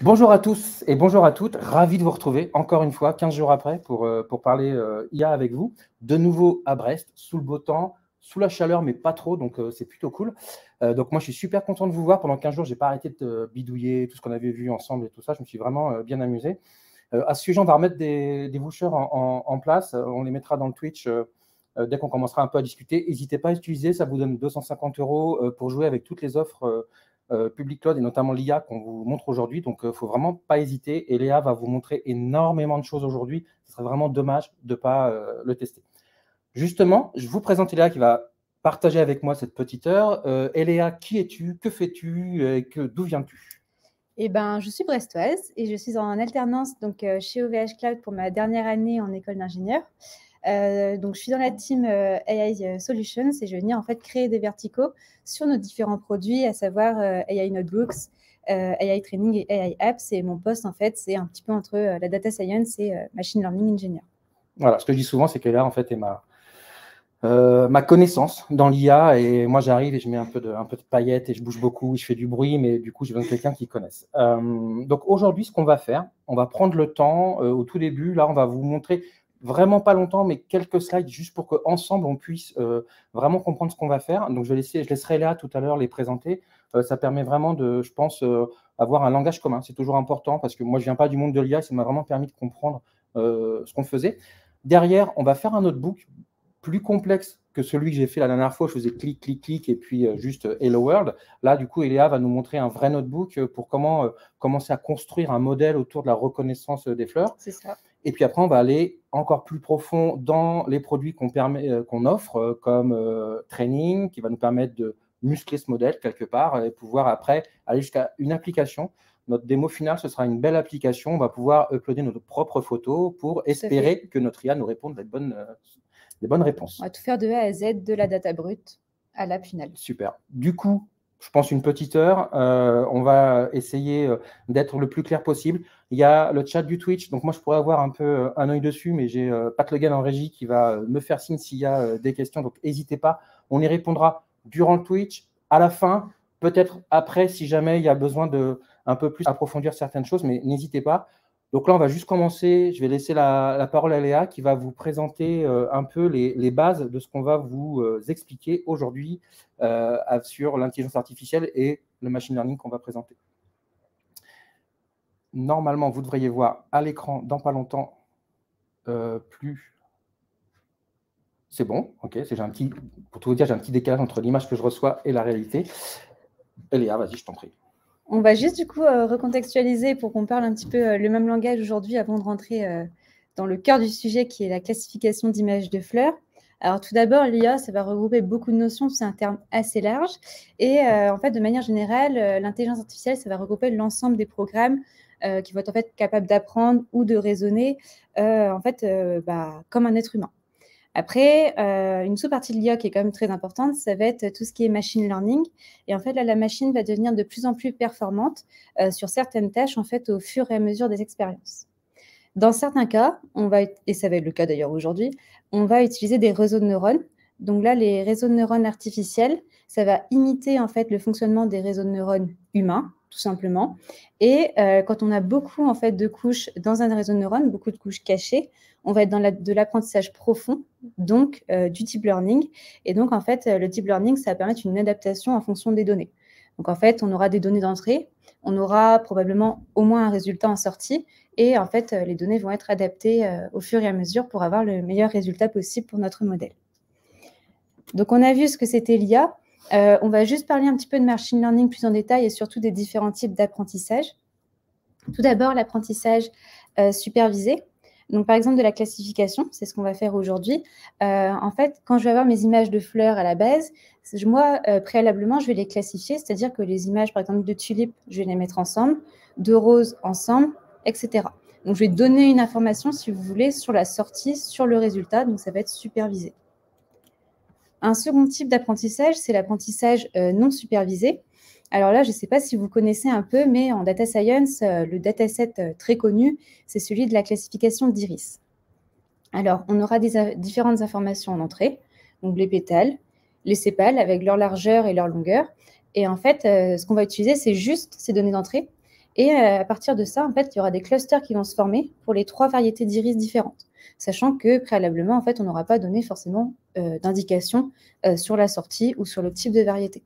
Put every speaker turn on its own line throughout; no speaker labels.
Bonjour à tous et bonjour à toutes. Ravi de vous retrouver encore une fois, 15 jours après, pour parler IA avec vous. De nouveau à Brest, sous le beau temps, sous la chaleur, mais pas trop, donc c'est plutôt cool. Donc moi, je suis super content de vous voir. Pendant 15 jours, je n'ai pas arrêté de bidouiller tout ce qu'on avait vu ensemble et tout ça. Je me suis vraiment bien amusé. À ce sujet, on va remettre des vouchers en place. On les mettra dans le Twitch dès qu'on commencera un peu à discuter. N'hésitez pas à utiliser, ça vous donne 250 € pour jouer avec toutes les offres Public Cloud et notamment l'IA qu'on vous montre aujourd'hui. Donc, il ne faut vraiment pas hésiter. Et Léa va vous montrer énormément de choses aujourd'hui. Ce serait vraiment dommage de ne pas le tester. Justement, je vous présente Léa qui va partager avec moi cette petite heure. Léa, qui es-tu? Que fais-tu? D'où viens-tu?
Eh ben, je suis brestoise et je suis en alternance donc, chez OVH Cloud pour ma dernière année en école d'ingénieur. Donc, je suis dans la team AI Solutions et je vais venir en fait créer des verticaux sur nos différents produits, à savoir AI Notebooks, AI Training et AI Apps. Et mon poste, en fait, c'est un petit peu entre la data science et machine learning engineer.
Voilà, ce que je dis souvent, c'est que Léa, en fait, est ma connaissance dans l'IA, et moi j'arrive et je mets un peu de paillettes et je bouge beaucoup, je fais du bruit, mais du coup j'ai besoin de quelqu'un qui connaisse. Donc aujourd'hui, ce qu'on va faire, on va prendre le temps au tout début. Là, on va vous montrer vraiment pas longtemps, mais quelques slides juste pour qu'ensemble on puisse vraiment comprendre ce qu'on va faire. Donc je laisserai Léa tout à l'heure les présenter. Ça permet vraiment de, je pense, avoir un langage commun. C'est toujours important parce que moi je viens pas du monde de l'IA, ça m'a vraiment permis de comprendre ce qu'on faisait. Derrière, on va faire un notebook plus complexe que celui que j'ai fait la dernière fois. Je faisais clic, clic, clic et puis juste Hello World. Là, du coup, Eléa va nous montrer un vrai notebook pour comment commencer à construire un modèle autour de la reconnaissance des fleurs.
C'est ça.
Et puis après, on va aller encore plus profond dans les produits qu'on offre, comme Training, qui va nous permettre de muscler ce modèle quelque part et pouvoir après aller jusqu'à une application. Notre démo finale, ce sera une belle application. On va pouvoir uploader notre propre photo pour espérer que notre IA nous réponde des bonnes réponses.
On va tout faire de A à Z, de la data brute à l'app finale.
Super. Du coup, je pense une petite heure. On va essayer d'être le plus clair possible. Il y a le chat du Twitch, donc moi je pourrais avoir un peu un œil dessus, mais j'ai Pat Le Guen en régie qui va me faire signe s'il y a des questions, donc n'hésitez pas. On y répondra durant le Twitch, à la fin, peut-être après si jamais il y a besoin de un peu plus approfondir certaines choses, mais n'hésitez pas. Donc là, on va juste commencer. Je vais laisser la parole à Léa qui va vous présenter un peu les bases de ce qu'on va vous expliquer aujourd'hui sur l'intelligence artificielle et le machine learning qu'on va présenter. Normalement, vous devriez voir à l'écran dans pas longtemps plus. C'est bon, ok. Pour tout vous dire, j'ai un petit décalage entre l'image que je reçois et la réalité. Léa, vas-y, je t'en prie.
On va juste du coup recontextualiser pour qu'on parle un petit peu le même langage aujourd'hui avant de rentrer dans le cœur du sujet qui est la classification d'images de fleurs. Alors tout d'abord, l'IA, ça va regrouper beaucoup de notions, c'est un terme assez large. Et en fait, de manière générale, l'intelligence artificielle, ça va regrouper l'ensemble des programmes qui vont être en fait capables d'apprendre ou de raisonner comme un être humain. Après, une sous-partie de l'IA qui est quand même très importante, ça va être tout ce qui est machine learning. Et en fait, là, la machine va devenir de plus en plus performante sur certaines tâches, en fait, au fur et à mesure des expériences. Dans certains cas, et ça va être le cas d'ailleurs aujourd'hui, on va utiliser des réseaux de neurones. Donc là, les réseaux de neurones artificiels, ça va imiter en fait le fonctionnement des réseaux de neurones humains, tout simplement. Et quand on a beaucoup en fait de couches dans un réseau de neurones, beaucoup de couches cachées, on va être dans de l'apprentissage profond, donc du deep learning. Et donc en fait, le deep learning, ça va permettre une adaptation en fonction des données. Donc en fait, on aura des données d'entrée, on aura probablement au moins un résultat en sortie, et en fait, les données vont être adaptées au fur et à mesure pour avoir le meilleur résultat possible pour notre modèle. Donc, on a vu ce que c'était l'IA. On va juste parler un petit peu de machine learning plus en détail et surtout des différents types d'apprentissage. Tout d'abord, l'apprentissage supervisé. Donc, par exemple, de la classification, c'est ce qu'on va faire aujourd'hui. En fait, quand je vais avoir mes images de fleurs à la base, moi, préalablement, je vais les classifier, c'est-à-dire que les images, par exemple, de tulipes, je vais les mettre ensemble, de roses ensemble, etc. Donc, je vais donner une information, si vous voulez, sur la sortie, sur le résultat. Donc, ça va être supervisé. Un second type d'apprentissage, c'est l'apprentissage non supervisé. Alors là, je ne sais pas si vous connaissez un peu, mais en data science, le dataset très connu, c'est celui de la classification d'iris. Alors, on aura différentes informations en entrée, donc les pétales, les sépales avec leur largeur et leur longueur. Et en fait, ce qu'on va utiliser, c'est juste ces données d'entrée. Et à partir de ça, en fait, il y aura des clusters qui vont se former pour les 3 variétés d'iris différentes, sachant que préalablement, en fait, on n'aura pas donné forcément d'indication sur la sortie ou sur le type de variété.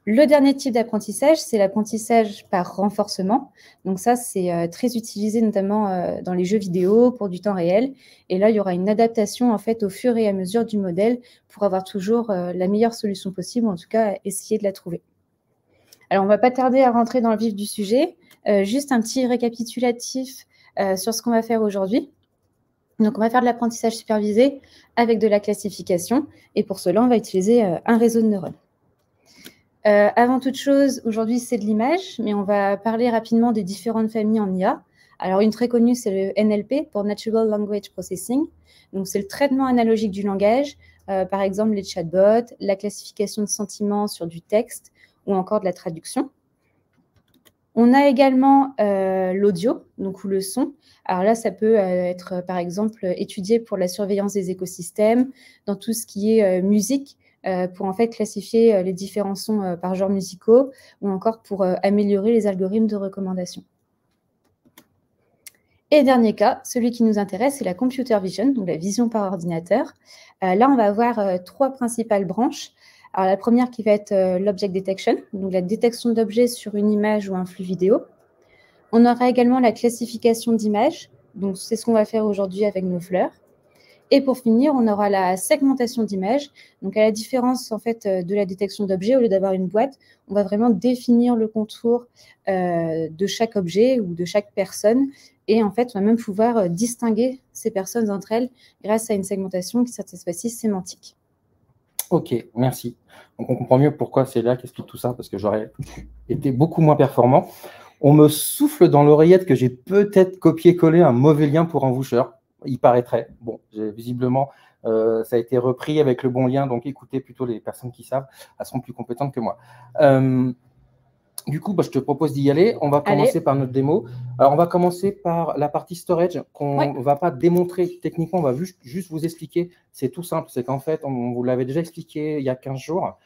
Le dernier type d'apprentissage, c'est l'apprentissage par renforcement. Donc ça, c'est très utilisé notamment dans les jeux vidéo pour du temps réel. Et là, il y aura une adaptation en fait au fur et à mesure du modèle pour avoir toujours la meilleure solution possible, ou en tout cas essayer de la trouver. Alors, on ne va pas tarder à rentrer dans le vif du sujet. Juste un petit récapitulatif sur ce qu'on va faire aujourd'hui. Donc, on va faire de l'apprentissage supervisé avec de la classification. Et pour cela, on va utiliser un réseau de neurones. Avant toute chose, aujourd'hui, c'est de l'image, mais on va parler rapidement des différentes familles en IA. Alors, une très connue, c'est le NLP, pour Natural Language Processing. Donc, c'est le traitement analogique du langage, par exemple les chatbots, la classification de sentiments sur du texte ou encore de la traduction. On a également l'audio, donc ou le son. Alors là, ça peut être, par exemple, étudié pour la surveillance des écosystèmes, dans tout ce qui est musique, pour en fait classifier les différents sons par genre musicaux ou encore pour améliorer les algorithmes de recommandation. Et dernier cas, celui qui nous intéresse, c'est la computer vision, donc la vision par ordinateur. Là, on va avoir 3 principales branches. Alors la première qui va être l'object detection, donc la détection d'objets sur une image ou un flux vidéo. On aura également la classification d'images, donc c'est ce qu'on va faire aujourd'hui avec nos fleurs. Et pour finir, on aura la segmentation d'images. Donc, à la différence en fait de la détection d'objets, au lieu d'avoir une boîte, on va vraiment définir le contour de chaque objet ou de chaque personne. Et en fait, on va même pouvoir distinguer ces personnes entre elles grâce à une segmentation qui est cette fois-ci sémantique.
Ok, merci. Donc, on comprend mieux pourquoi c'est là qu'explique tout ça, parce que j'aurais été beaucoup moins performant. On me souffle dans l'oreillette que j'ai peut-être copié-collé un mauvais lien pour un voucheur. Il paraîtrait. Bon, visiblement, ça a été repris avec le bon lien, donc écoutez plutôt les personnes qui savent, elles seront plus compétentes que moi. Du coup, je te propose d'y aller. On va commencer par notre démo. Alors, on va commencer par la partie storage qu'on ne va pas démontrer techniquement, on va juste vous expliquer. C'est tout simple, c'est qu'en fait, on vous l'avait déjà expliqué il y a 15 jours,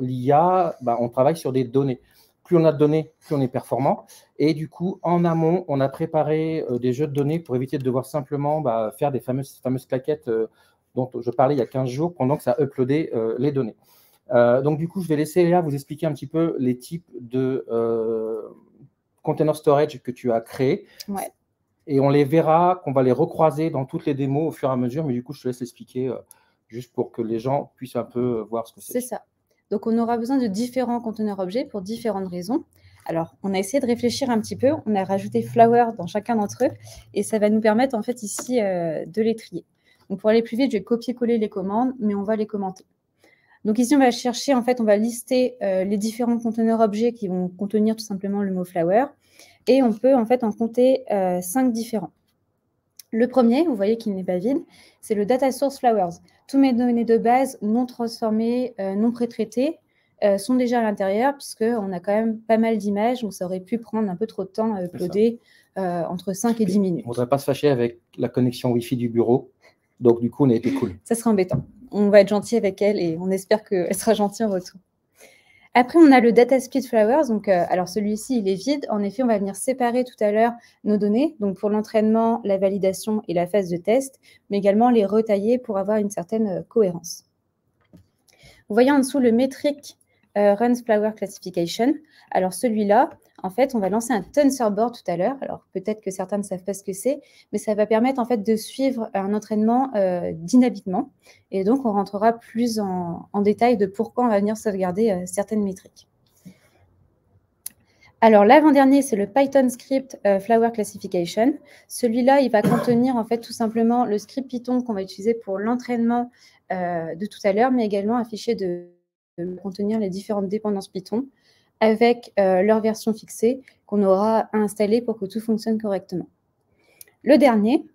l'IA, on travaille sur des données. Plus on a de données, plus on est performant. Et du coup, en amont, on a préparé des jeux de données pour éviter de devoir simplement faire des fameuses claquettes dont je parlais il y a 15 jours pendant que ça uploadait les données. Donc, du coup, je vais laisser Léa vous expliquer un petit peu les types de container storage que tu as créés.
Ouais.
Et on les verra, qu'on va les recroiser dans toutes les démos au fur et à mesure. Mais du coup, je te laisse expliquer juste pour que les gens puissent un peu voir ce que c'est.
C'est ça. Donc, on aura besoin de différents conteneurs objets pour différentes raisons. Alors, on a essayé de réfléchir un petit peu. On a rajouté Flower dans chacun d'entre eux. Et ça va nous permettre, en fait, ici, de les trier. Donc, pour aller plus vite, je vais copier-coller les commandes, mais on va les commenter. Donc, ici, on va chercher, en fait, on va lister les différents conteneurs objets qui vont contenir tout simplement le mot Flower. Et on peut, en fait, en compter 5 différents. Le premier, vous voyez qu'il n'est pas vide, c'est le data source flowers. Toutes mes données de base non transformées, non pré-traitées sont déjà à l'intérieur puisqu'on a quand même pas mal d'images, donc ça aurait pu prendre un peu trop de temps à uploader entre 5 et 10 minutes.
On ne voudrait pas se fâcher avec la connexion Wi-Fi du bureau, donc du coup, on a été cool.
Ça serait embêtant. On va être gentil avec elle et on espère qu'elle sera gentille en retour. Après, on a le data split flowers. Donc, alors celui-ci, il est vide. En effet, on va venir séparer tout à l'heure nos données, donc pour l'entraînement, la validation et la phase de test, mais également les retailler pour avoir une certaine cohérence. Vous voyez en dessous le metric runs flower classification. Alors celui-là, en fait, on va lancer un TensorBoard tout à l'heure. Alors peut-être que certains ne savent pas ce que c'est, mais ça va permettre en fait de suivre un entraînement dynamiquement. Et donc, on rentrera plus en détail de pourquoi on va venir sauvegarder certaines métriques. Alors, l'avant-dernier, c'est le Python script Flower Classification. Celui-là, il va contenir en fait tout simplement le script Python qu'on va utiliser pour l'entraînement de tout à l'heure, mais également un fichier de contenir les différentes dépendances Python avec leur version fixée qu'on aura à installer pour que tout fonctionne correctement. Le dernier,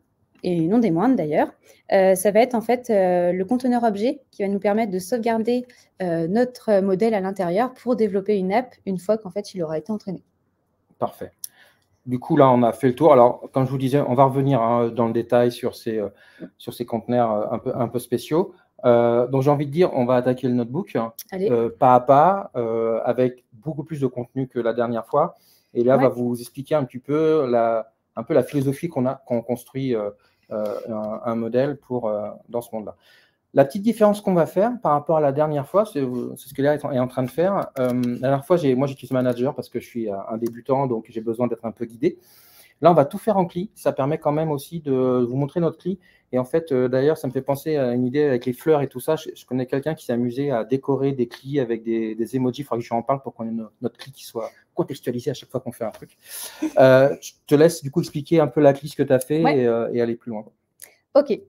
et non des moindres d'ailleurs, ça va être en fait le conteneur objet qui va nous permettre de sauvegarder notre modèle à l'intérieur pour développer une app une fois qu'en fait il aura été entraîné.
Parfait. Du coup, là, on a fait le tour. Alors, comme je vous disais, on va revenir dans le détail sur ces conteneurs un peu spéciaux. Donc, j'ai envie de dire, on va attaquer le notebook
Allez.
pas à pas, avec beaucoup plus de contenu que la dernière fois. Et là,
Ouais.
va vous expliquer un petit peu un peu la philosophie qu'on construit un modèle dans ce monde-là. La petite différence qu'on va faire par rapport à la dernière fois, c'est ce que Léa est en train de faire. La dernière fois, moi, j'utilise Manager parce que je suis un débutant, donc j'ai besoin d'être un peu guidé. Là, on va tout faire en CLI. Ça permet quand même aussi de vous montrer notre CLI. Et en fait, d'ailleurs, ça me fait penser à une idée avec les fleurs et tout ça. Je connais quelqu'un qui s'est amusé à décorer des CLI avec des emojis. Il faudra que je en parle pour qu'on ait notre CLI qui soit contextualisé à chaque fois qu'on fait un truc. Je te laisse du coup expliquer un peu la CLI, ce que tu as fait et aller plus loin.
OK.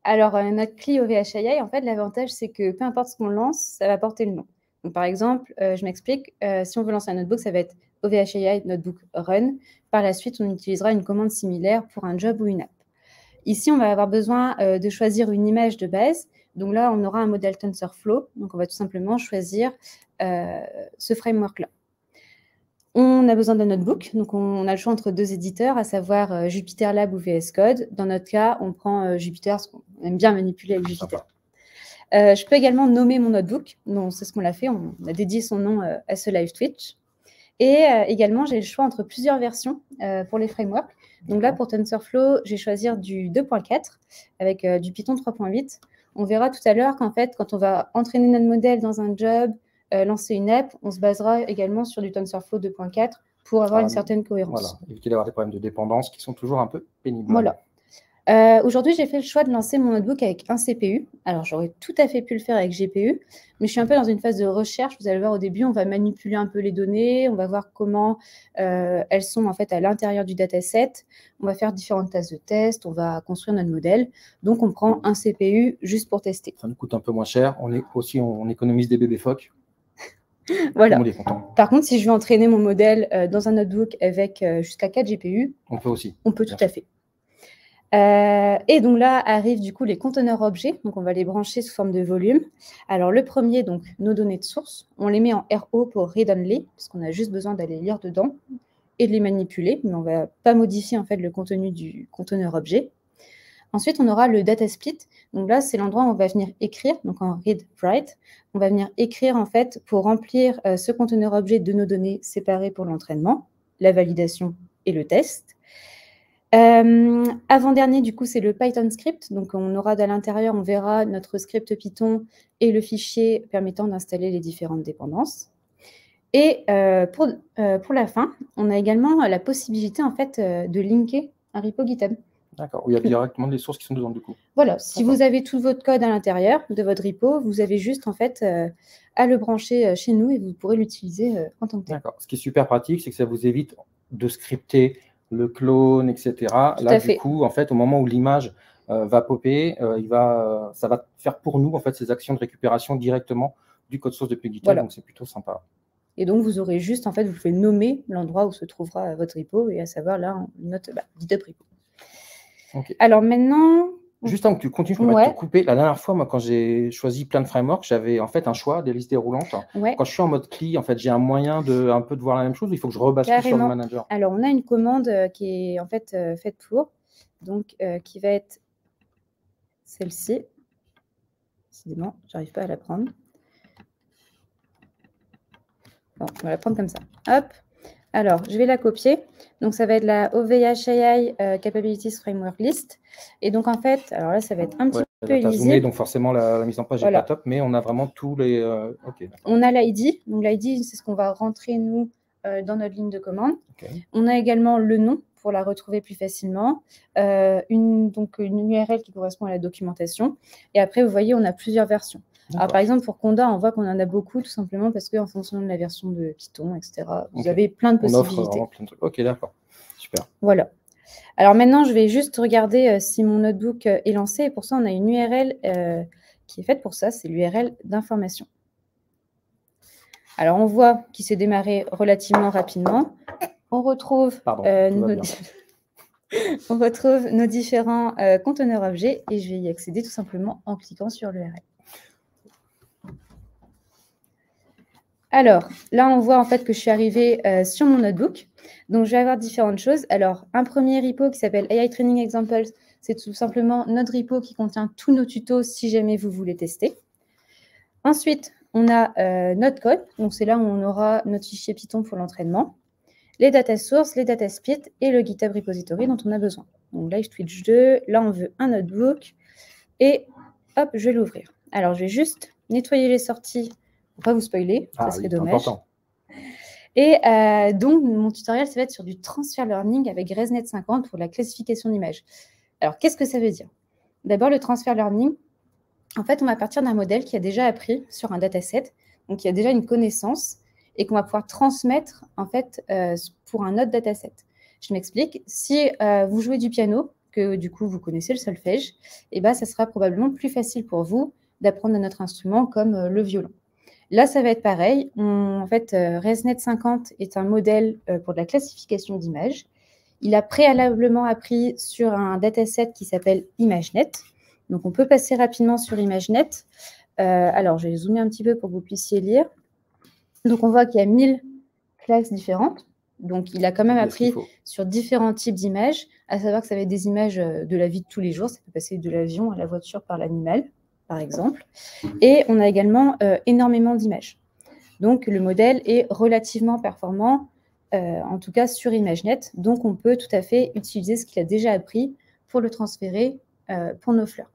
Alors, notre CLI OVHAI, en fait, l'avantage, c'est que peu importe ce qu'on lance, ça va porter le nom. Donc, par exemple, je m'explique, si on veut lancer un notebook, ça va être OVHAI Notebook Run. Par la suite, on utilisera une commande similaire pour un job ou une app. Ici, on va avoir besoin de choisir une image de base. Donc là, on aura un modèle TensorFlow. Donc, on va tout simplement choisir ce framework-là. On a besoin d'un notebook, donc on a le choix entre 2 éditeurs, à savoir JupyterLab ou VS Code. Dans notre cas, on prend Jupyter, parce qu'on aime bien manipuler avec Jupyter. Je peux également nommer mon notebook, donc c'est ce qu'on l'a fait, on a dédié son nom à ce live Twitch. Et également, j'ai le choix entre plusieurs versions pour les frameworks. Donc là, pour TensorFlow, je vais choisir du 2.4 avec du Python 3.8. On verra tout à l'heure qu'en fait, quand on va entraîner notre modèle dans un job, lancer une app, on se basera également sur du TensorFlow 2.4 pour avoir une certaine cohérence.
Voilà, éviter d'avoir des problèmes de dépendance qui sont toujours un peu pénibles.
Voilà. Aujourd'hui, j'ai fait le choix de lancer mon notebook avec un CPU. Alors, j'aurais tout à fait pu le faire avec GPU, mais je suis un peu dans une phase de recherche. Vous allez voir, au début, on va manipuler un peu les données, on va voir comment elles sont en fait à l'intérieur du dataset. On va faire différentes tâches de test, on va construire notre modèle. Donc, on prend un CPU juste pour tester.
Ça nous coûte un peu moins cher. On économise des bébés phoques.
Voilà.
Tout le monde est content.
Par contre, si je veux entraîner mon modèle dans un notebook avec jusqu'à 4 GPU,
on peut aussi.
On peut tout à fait. Et donc là arrivent du coup les conteneurs objets. Donc on va les brancher sous forme de volume. Alors le premier, donc nos données de source, on les met en RO pour read only, parce qu'on a juste besoin d'aller lire dedans et de les manipuler, mais on ne va pas modifier en fait le contenu du conteneur objet. Ensuite, on aura le data split. Donc là, c'est l'endroit où on va venir écrire, donc en read-write. On va venir écrire en fait pour remplir ce conteneur objet de nos données séparées pour l'entraînement, la validation et le test. Avant-dernier, du coup, c'est le Python script. Donc, on aura à l'intérieur, on verra notre script Python et le fichier permettant d'installer les différentes dépendances. Et pour la fin, on a également la possibilité en fait de linker un repo GitHub.
D'accord, où il y a directement des sources qui sont dedans du coup.
Voilà, si vous avez tout votre code à l'intérieur de votre repo, vous avez juste en fait à le brancher chez nous et vous pourrez l'utiliser en tant que tel.
D'accord, ce qui est super pratique, c'est que ça vous évite de scripter le clone, etc. Là, du coup, en fait, au moment où l'image va popper, ça va faire pour nous en fait ces actions de récupération directement du code source depuis GitHub, voilà. Donc c'est plutôt sympa.
Et donc, vous aurez juste, en fait, vous pouvez nommer l'endroit où se trouvera votre repo, et à savoir là, notre GitHub repo. Okay. Alors maintenant...
Juste avant que tu continues, je peux te couper. La dernière fois, moi, quand j'ai choisi plein de frameworks, j'avais en fait un choix des listes déroulantes. Quand je suis en mode CLI, en fait, j'ai un moyen de un peu de voir la même chose. Il faut que je rebascule sur le manager.
Alors, on a une commande qui est en fait faite pour, donc qui va être celle-ci. Décidément, j'arrive pas à la prendre. Bon, on va la prendre comme ça. Hop. Alors, je vais la copier. Donc, ça va être la OVHAI Capabilities Framework List. Et donc, en fait, alors là, ça va être un petit peu illisible.
Zoomé, donc forcément, la mise en page n'est pas top, mais on a vraiment tous les...
on a l'ID. Donc, l'ID, c'est ce qu'on va rentrer, nous, dans notre ligne de commande. On a également le nom pour la retrouver plus facilement. Donc, une URL qui correspond à la documentation. Et après, vous voyez, on a plusieurs versions. Alors, par exemple, pour Conda, on voit qu'on en a beaucoup, tout simplement parce qu'en fonction de la version de Python, etc., vous avez plein de possibilités. On offre
vraiment plein de trucs. Ok, d'accord. Super.
Voilà. Alors maintenant, je vais juste regarder si mon notebook est lancé. Et pour ça, on a une URL qui est faite pour ça. C'est l'URL d'information. Alors, on voit qu'il s'est démarré relativement rapidement. On retrouve, on retrouve nos différents conteneurs objets et je vais y accéder tout simplement en cliquant sur l'URL. Alors, là, on voit en fait que je suis arrivée sur mon notebook. Donc, je vais avoir différentes choses. Alors, un premier repo qui s'appelle AI Training Examples. C'est tout simplement notre repo qui contient tous nos tutos si jamais vous voulez tester. Ensuite, on a notre code. Donc, c'est là où on aura notre fichier Python pour l'entraînement, les data sources, les data splits et le GitHub repository dont on a besoin. Donc, Live Twitch 2, là, on veut un notebook. Et hop, je vais l'ouvrir. Alors, je vais juste nettoyer les sorties pour ne pas vous spoiler, ça serait dommage. Important. Et donc, mon tutoriel, ça va être sur du transfer learning avec ResNet 50 pour la classification d'images. Alors, qu'est-ce que ça veut dire? D'abord, le transfer learning, en fait, on va partir d'un modèle qui a déjà appris sur un dataset, donc qui a déjà une connaissance et qu'on va pouvoir transmettre, en fait, pour un autre dataset. Je m'explique. Si vous jouez du piano, que du coup, vous connaissez le solfège, et ben, ça sera probablement plus facile pour vous d'apprendre un autre instrument comme le violon. Là, ça va être pareil. En fait, ResNet 50 est un modèle pour de la classification d'images. Il a préalablement appris sur un dataset qui s'appelle ImageNet. Donc, on peut passer rapidement sur ImageNet. Alors, je vais zoomer un petit peu pour que vous puissiez lire. Donc, on voit qu'il y a 1000 classes différentes. Donc, il a quand même appris sur différents types d'images, à savoir que ça va être des images de la vie de tous les jours. Ça peut passer de l'avion à la voiture par l'animal, par exemple. Et on a également énormément d'images. Donc, le modèle est relativement performant, en tout cas sur ImageNet. Donc, on peut tout à fait utiliser ce qu'il a déjà appris pour le transférer pour nos fleurs.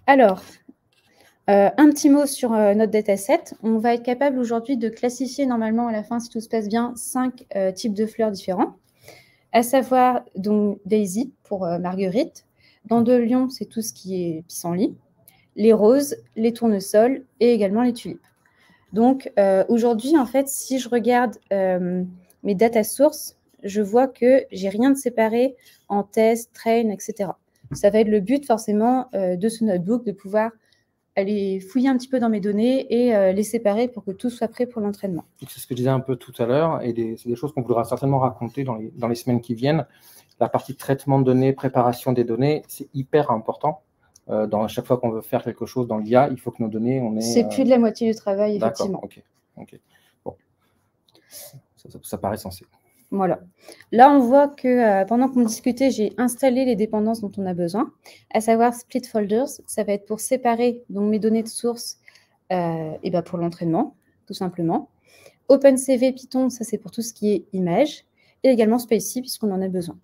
Alors, un petit mot sur notre dataset. On va être capable aujourd'hui de classifier normalement à la fin, si tout se passe bien, 5 types de fleurs différents, à savoir donc Daisy pour Marguerite. Dandelion, c'est tout ce qui est pissenlit, les roses, les tournesols et également les tulipes. Donc aujourd'hui, en fait, si je regarde mes data sources, je vois que j'ai rien de séparé en test, train, etc. Ça va être le but forcément de ce notebook, de pouvoir aller fouiller un petit peu dans mes données et les séparer pour que tout soit prêt pour l'entraînement.
C'est ce que je disais un peu tout à l'heure, et c'est des choses qu'on voudra certainement raconter dans les semaines qui viennent. La partie traitement de données, préparation des données, c'est hyper important. À chaque fois qu'on veut faire quelque chose dans l'IA, il faut que nos données,
c'est plus de la moitié du travail, effectivement.
D'accord, ok. Bon. Ça paraît sensé.
Voilà. Là, on voit que pendant qu'on discutait, j'ai installé les dépendances dont on a besoin, à savoir split folders. Ça va être pour séparer donc, mes données de source pour l'entraînement, tout simplement. OpenCV Python, ça c'est pour tout ce qui est images. Et également SpaCy, puisqu'on en a besoin.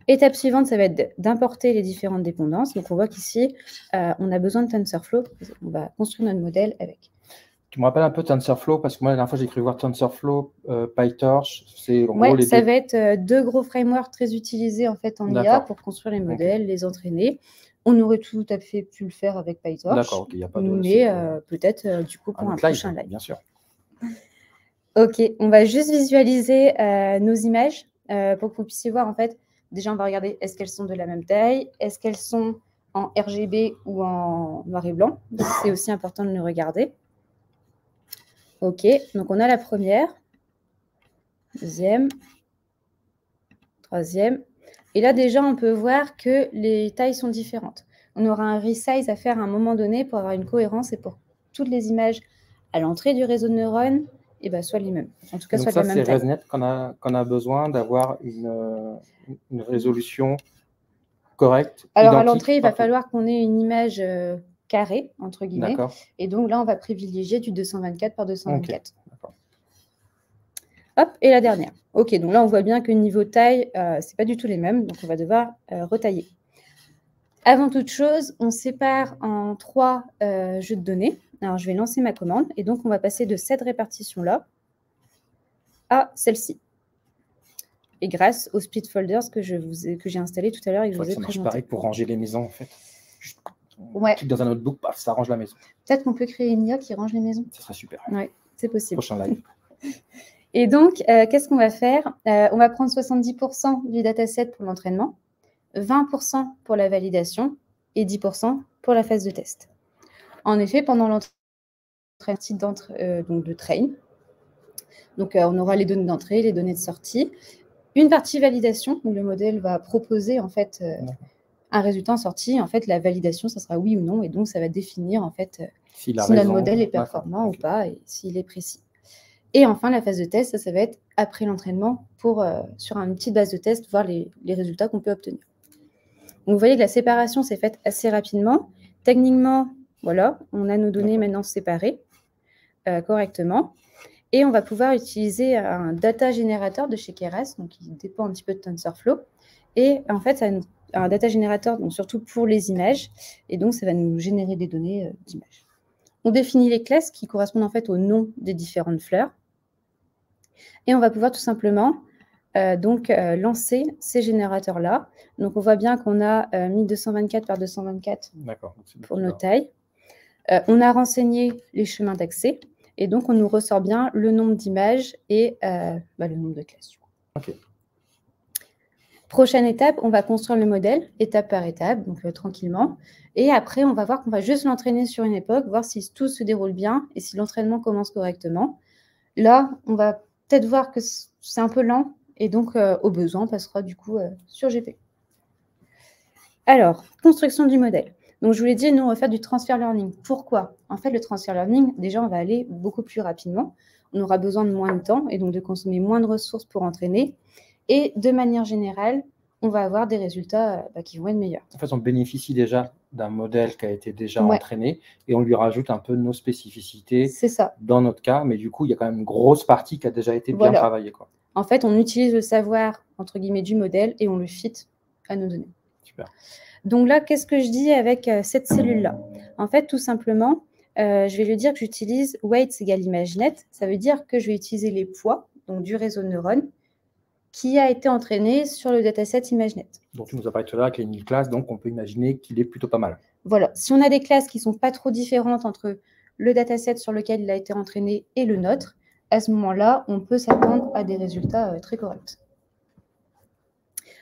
Étape suivante, ça va être d'importer les différentes dépendances. Donc, on voit qu'ici, on a besoin de TensorFlow. On va construire notre modèle avec.
Tu me rappelles un peu TensorFlow, parce que moi, la dernière fois, j'ai cru voir TensorFlow, PyTorch.
Ça va être 2 gros frameworks très utilisés en fait en IA pour construire les modèles, les entraîner. On aurait tout à fait pu le faire avec PyTorch.
D'accord, il n'y a pas de...
Mais peut-être du coup pour un prochain live.
Bien sûr.
Ok, on va juste visualiser nos images pour que vous puissiez voir en fait. Déjà, on va regarder est-ce qu'elles sont de la même taille, est-ce qu'elles sont en RGB ou en noir et blanc. C'est aussi important de le regarder. Ok, donc on a la première, deuxième, troisième. Et là, déjà, on peut voir que les tailles sont différentes. On aura un resize à faire à un moment donné pour avoir une cohérence et pour toutes les images à l'entrée du réseau de neurones, soient les mêmes. En tout cas, soit de la même taille.
C'est ResNet qu'on a besoin d'avoir une résolution correcte.
Alors, à l'entrée, il va falloir qu'on ait une image carré, entre guillemets. Et donc là, on va privilégier du 224 par 224.
Okay.
Hop, et la dernière. Ok, donc là, on voit bien que niveau taille, ce n'est pas du tout les mêmes. Donc, on va devoir retailler. Avant toute chose, on sépare en 3 jeux de données. Alors, je vais lancer ma commande. Et donc, on va passer de cette répartition-là à celle-ci. Et grâce aux split folders que j'ai installés tout à l'heure et que je vous ai présenté.
C'est pareil pour ranger les maisons, en fait.
Ouais.
Clique dans un notebook, paf, ça range la maison.
Peut-être qu'on peut créer une IA qui range les maisons.
Ce serait super.
Oui, c'est possible.
Prochain live.
Et donc, qu'est-ce qu'on va faire? On va prendre 70% du dataset pour l'entraînement, 20% pour la validation et 10% pour la phase de test. En effet, pendant l'entraînement de train, donc on aura les données d'entrée, les données de sortie, une partie validation, où le modèle va proposer en fait un résultat en sortie. En fait, la validation, ça sera oui ou non, et donc ça va définir en fait si notre modèle est performant ou pas et s'il est précis. Et enfin, la phase de test, ça va être après l'entraînement pour, sur une petite base de test, voir les résultats qu'on peut obtenir. Donc, vous voyez que la séparation s'est faite assez rapidement. Techniquement, voilà, on a nos données maintenant séparées correctement. Et on va pouvoir utiliser un data générateur de chez Keras, donc qui dépend un petit peu de TensorFlow. Et en fait, ça un data générateur, donc surtout pour les images. Et donc, ça va nous générer des données d'images. On définit les classes qui correspondent en fait au nom des différentes fleurs. Et on va pouvoir tout simplement lancer ces générateurs-là. Donc, on voit bien qu'on a mis 224 par 224 pour nos tailles. On a renseigné les chemins d'accès. Et donc, on nous ressort bien le nombre d'images et le nombre de classes.
OK.
Prochaine étape, on va construire le modèle, étape par étape, donc tranquillement. Et après, on va voir qu'on va juste l'entraîner sur une époque, voir si tout se déroule bien et si l'entraînement commence correctement. Là, on va peut-être voir que c'est un peu lent et donc, au besoin, on passera du coup sur GP. Alors, construction du modèle. Donc, je vous l'ai dit, nous, on va faire du transfer learning. Pourquoi? En fait, le transfer learning, déjà, on va aller beaucoup plus rapidement. On aura besoin de moins de temps et donc de consommer moins de ressources pour entraîner. Et de manière générale, on va avoir des résultats qui vont être meilleurs.
En fait, on bénéficie déjà d'un modèle qui a été déjà entraîné et on lui rajoute un peu nos spécificités dans notre cas. Mais du coup, il y a quand même une grosse partie qui a déjà été bien travaillée, quoi.
En fait, on utilise le savoir, entre guillemets, du modèle et on le fit à nos données.
Super.
Donc là, qu'est-ce que je dis avec cette cellule-là? En fait, tout simplement, je vais lui dire que j'utilise weights égale ImageNet. Ça veut dire que je vais utiliser les poids donc du réseau de neurones qui a été entraîné sur le dataset ImageNet.
Donc, tu nous as parlé tout à l'heure avec les 1000 classes, donc on peut imaginer qu'il est plutôt pas mal.
Voilà. Si on a des classes qui ne sont pas trop différentes entre le dataset sur lequel il a été entraîné et le nôtre, à ce moment-là, on peut s'attendre à des résultats très corrects.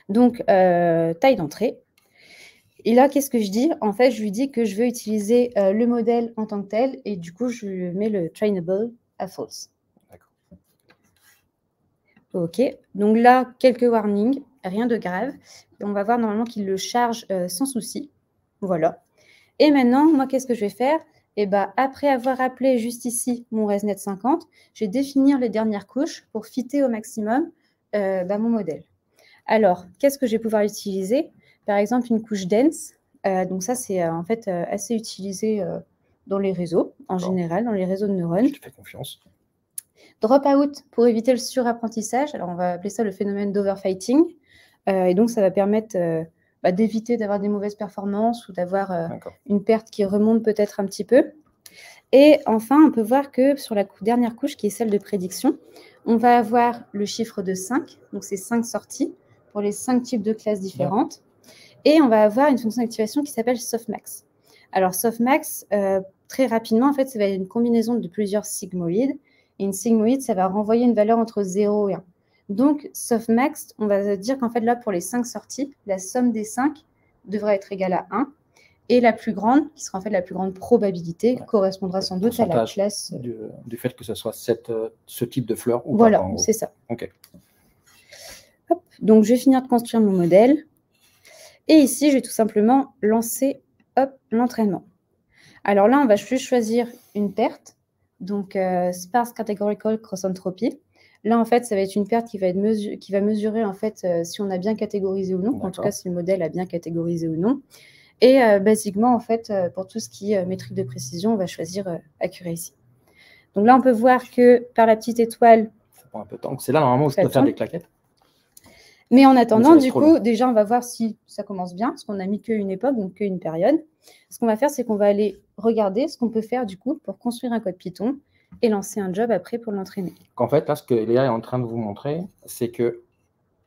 Donc, taille d'entrée. Et là, qu'est-ce que je dis? En fait, je lui dis que je veux utiliser le modèle en tant que tel et du coup, je mets le trainable à false. OK. Donc là, quelques warnings, rien de grave. Et on va voir normalement qu'il le charge sans souci. Voilà. Et maintenant, moi, qu'est-ce que je vais faire? Eh bien, après avoir appelé juste ici mon ResNet 50, je vais définir les dernières couches pour fitter au maximum mon modèle. Alors, qu'est-ce que je vais pouvoir utiliser? Par exemple, une couche dense. Donc ça, c'est en fait assez utilisé dans les réseaux, en général, dans les réseaux de neurones.
Je te fais confiance.
Dropout pour éviter le surapprentissage. Alors, on va appeler ça le phénomène d'overfighting. Et donc, ça va permettre d'éviter d'avoir des mauvaises performances ou d'avoir une perte qui remonte peut-être un petit peu. Et enfin, on peut voir que sur la dernière couche, qui est celle de prédiction, on va avoir le chiffre de 5. Donc, c'est 5 sorties pour les 5 types de classes différentes. Et on va avoir une fonction d'activation qui s'appelle softmax. Alors, softmax, très rapidement, en fait, ça va être une combinaison de plusieurs sigmoïdes. Et une sigmoïde, ça va renvoyer une valeur entre 0 et 1. Donc, softmax, on va dire qu'en fait, là, pour les 5 sorties, la somme des 5 devrait être égale à 1. Et la plus grande, qui sera en fait la plus grande probabilité, correspondra sans doute à la classe.
Du fait que ce soit ce type de fleur. Ou
voilà,
pas,
c'est ça.
OK.
Hop, donc, je vais finir de construire mon modèle. Et ici, je vais tout simplement lancer l'entraînement. Alors là, on va juste choisir une perte. Donc, Sparse Categorical Cross Entropy. Là, en fait, ça va être une perte qui va mesurer en fait si on a bien catégorisé ou non. En tout cas, si le modèle a bien catégorisé ou non. Et basiquement, en fait, pour tout ce qui est métrique de précision, on va choisir Accuracy. Donc là, on peut voir que par la petite étoile...
Ça prend un peu de temps. C'est là, normalement, où je peux faire des claquettes.
Mais en attendant, du coup, déjà, on va voir si ça commence bien, parce qu'on n'a mis qu'une époque, donc qu'une période. Ce qu'on va faire, c'est qu'on va aller regarder ce qu'on peut faire, du coup, pour construire un code Python et lancer un job après pour l'entraîner.
En fait, là, ce que Léa est en train de vous montrer, c'est que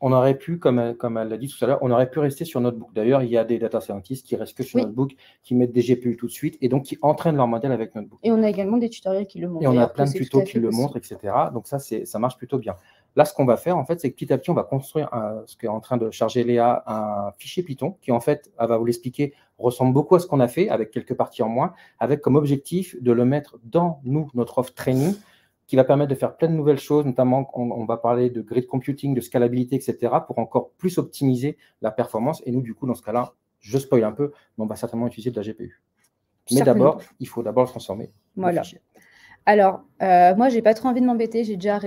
on aurait pu, comme elle l'a dit tout à l'heure, on aurait pu rester sur Notebook. D'ailleurs, il y a des data scientists qui restent que sur Notebook, qui mettent des GPU tout de suite et donc qui entraînent leur modèle avec Notebook.
Et on a également des tutoriels qui le montrent.
Et on a plein de tutos qui le montrent, etc. Donc ça marche plutôt bien. Là, ce qu'on va faire, en fait, c'est que petit à petit, on va construire ce qu'est en train de charger Léa, un fichier Python qui, en fait, elle va vous l'expliquer, ressemble beaucoup à ce qu'on a fait, avec quelques parties en moins, avec comme objectif de le mettre dans notre offre training, qui va permettre de faire plein de nouvelles choses, notamment on va parler de grid computing, de scalabilité, etc., pour encore plus optimiser la performance. Et nous, du coup, dans ce cas-là, je spoil un peu, mais on va certainement utiliser de la GPU. Mais d'abord, il faut d'abord le transformer.
Voilà. Alors, moi, j'ai pas trop envie de m'embêter. J'ai déjà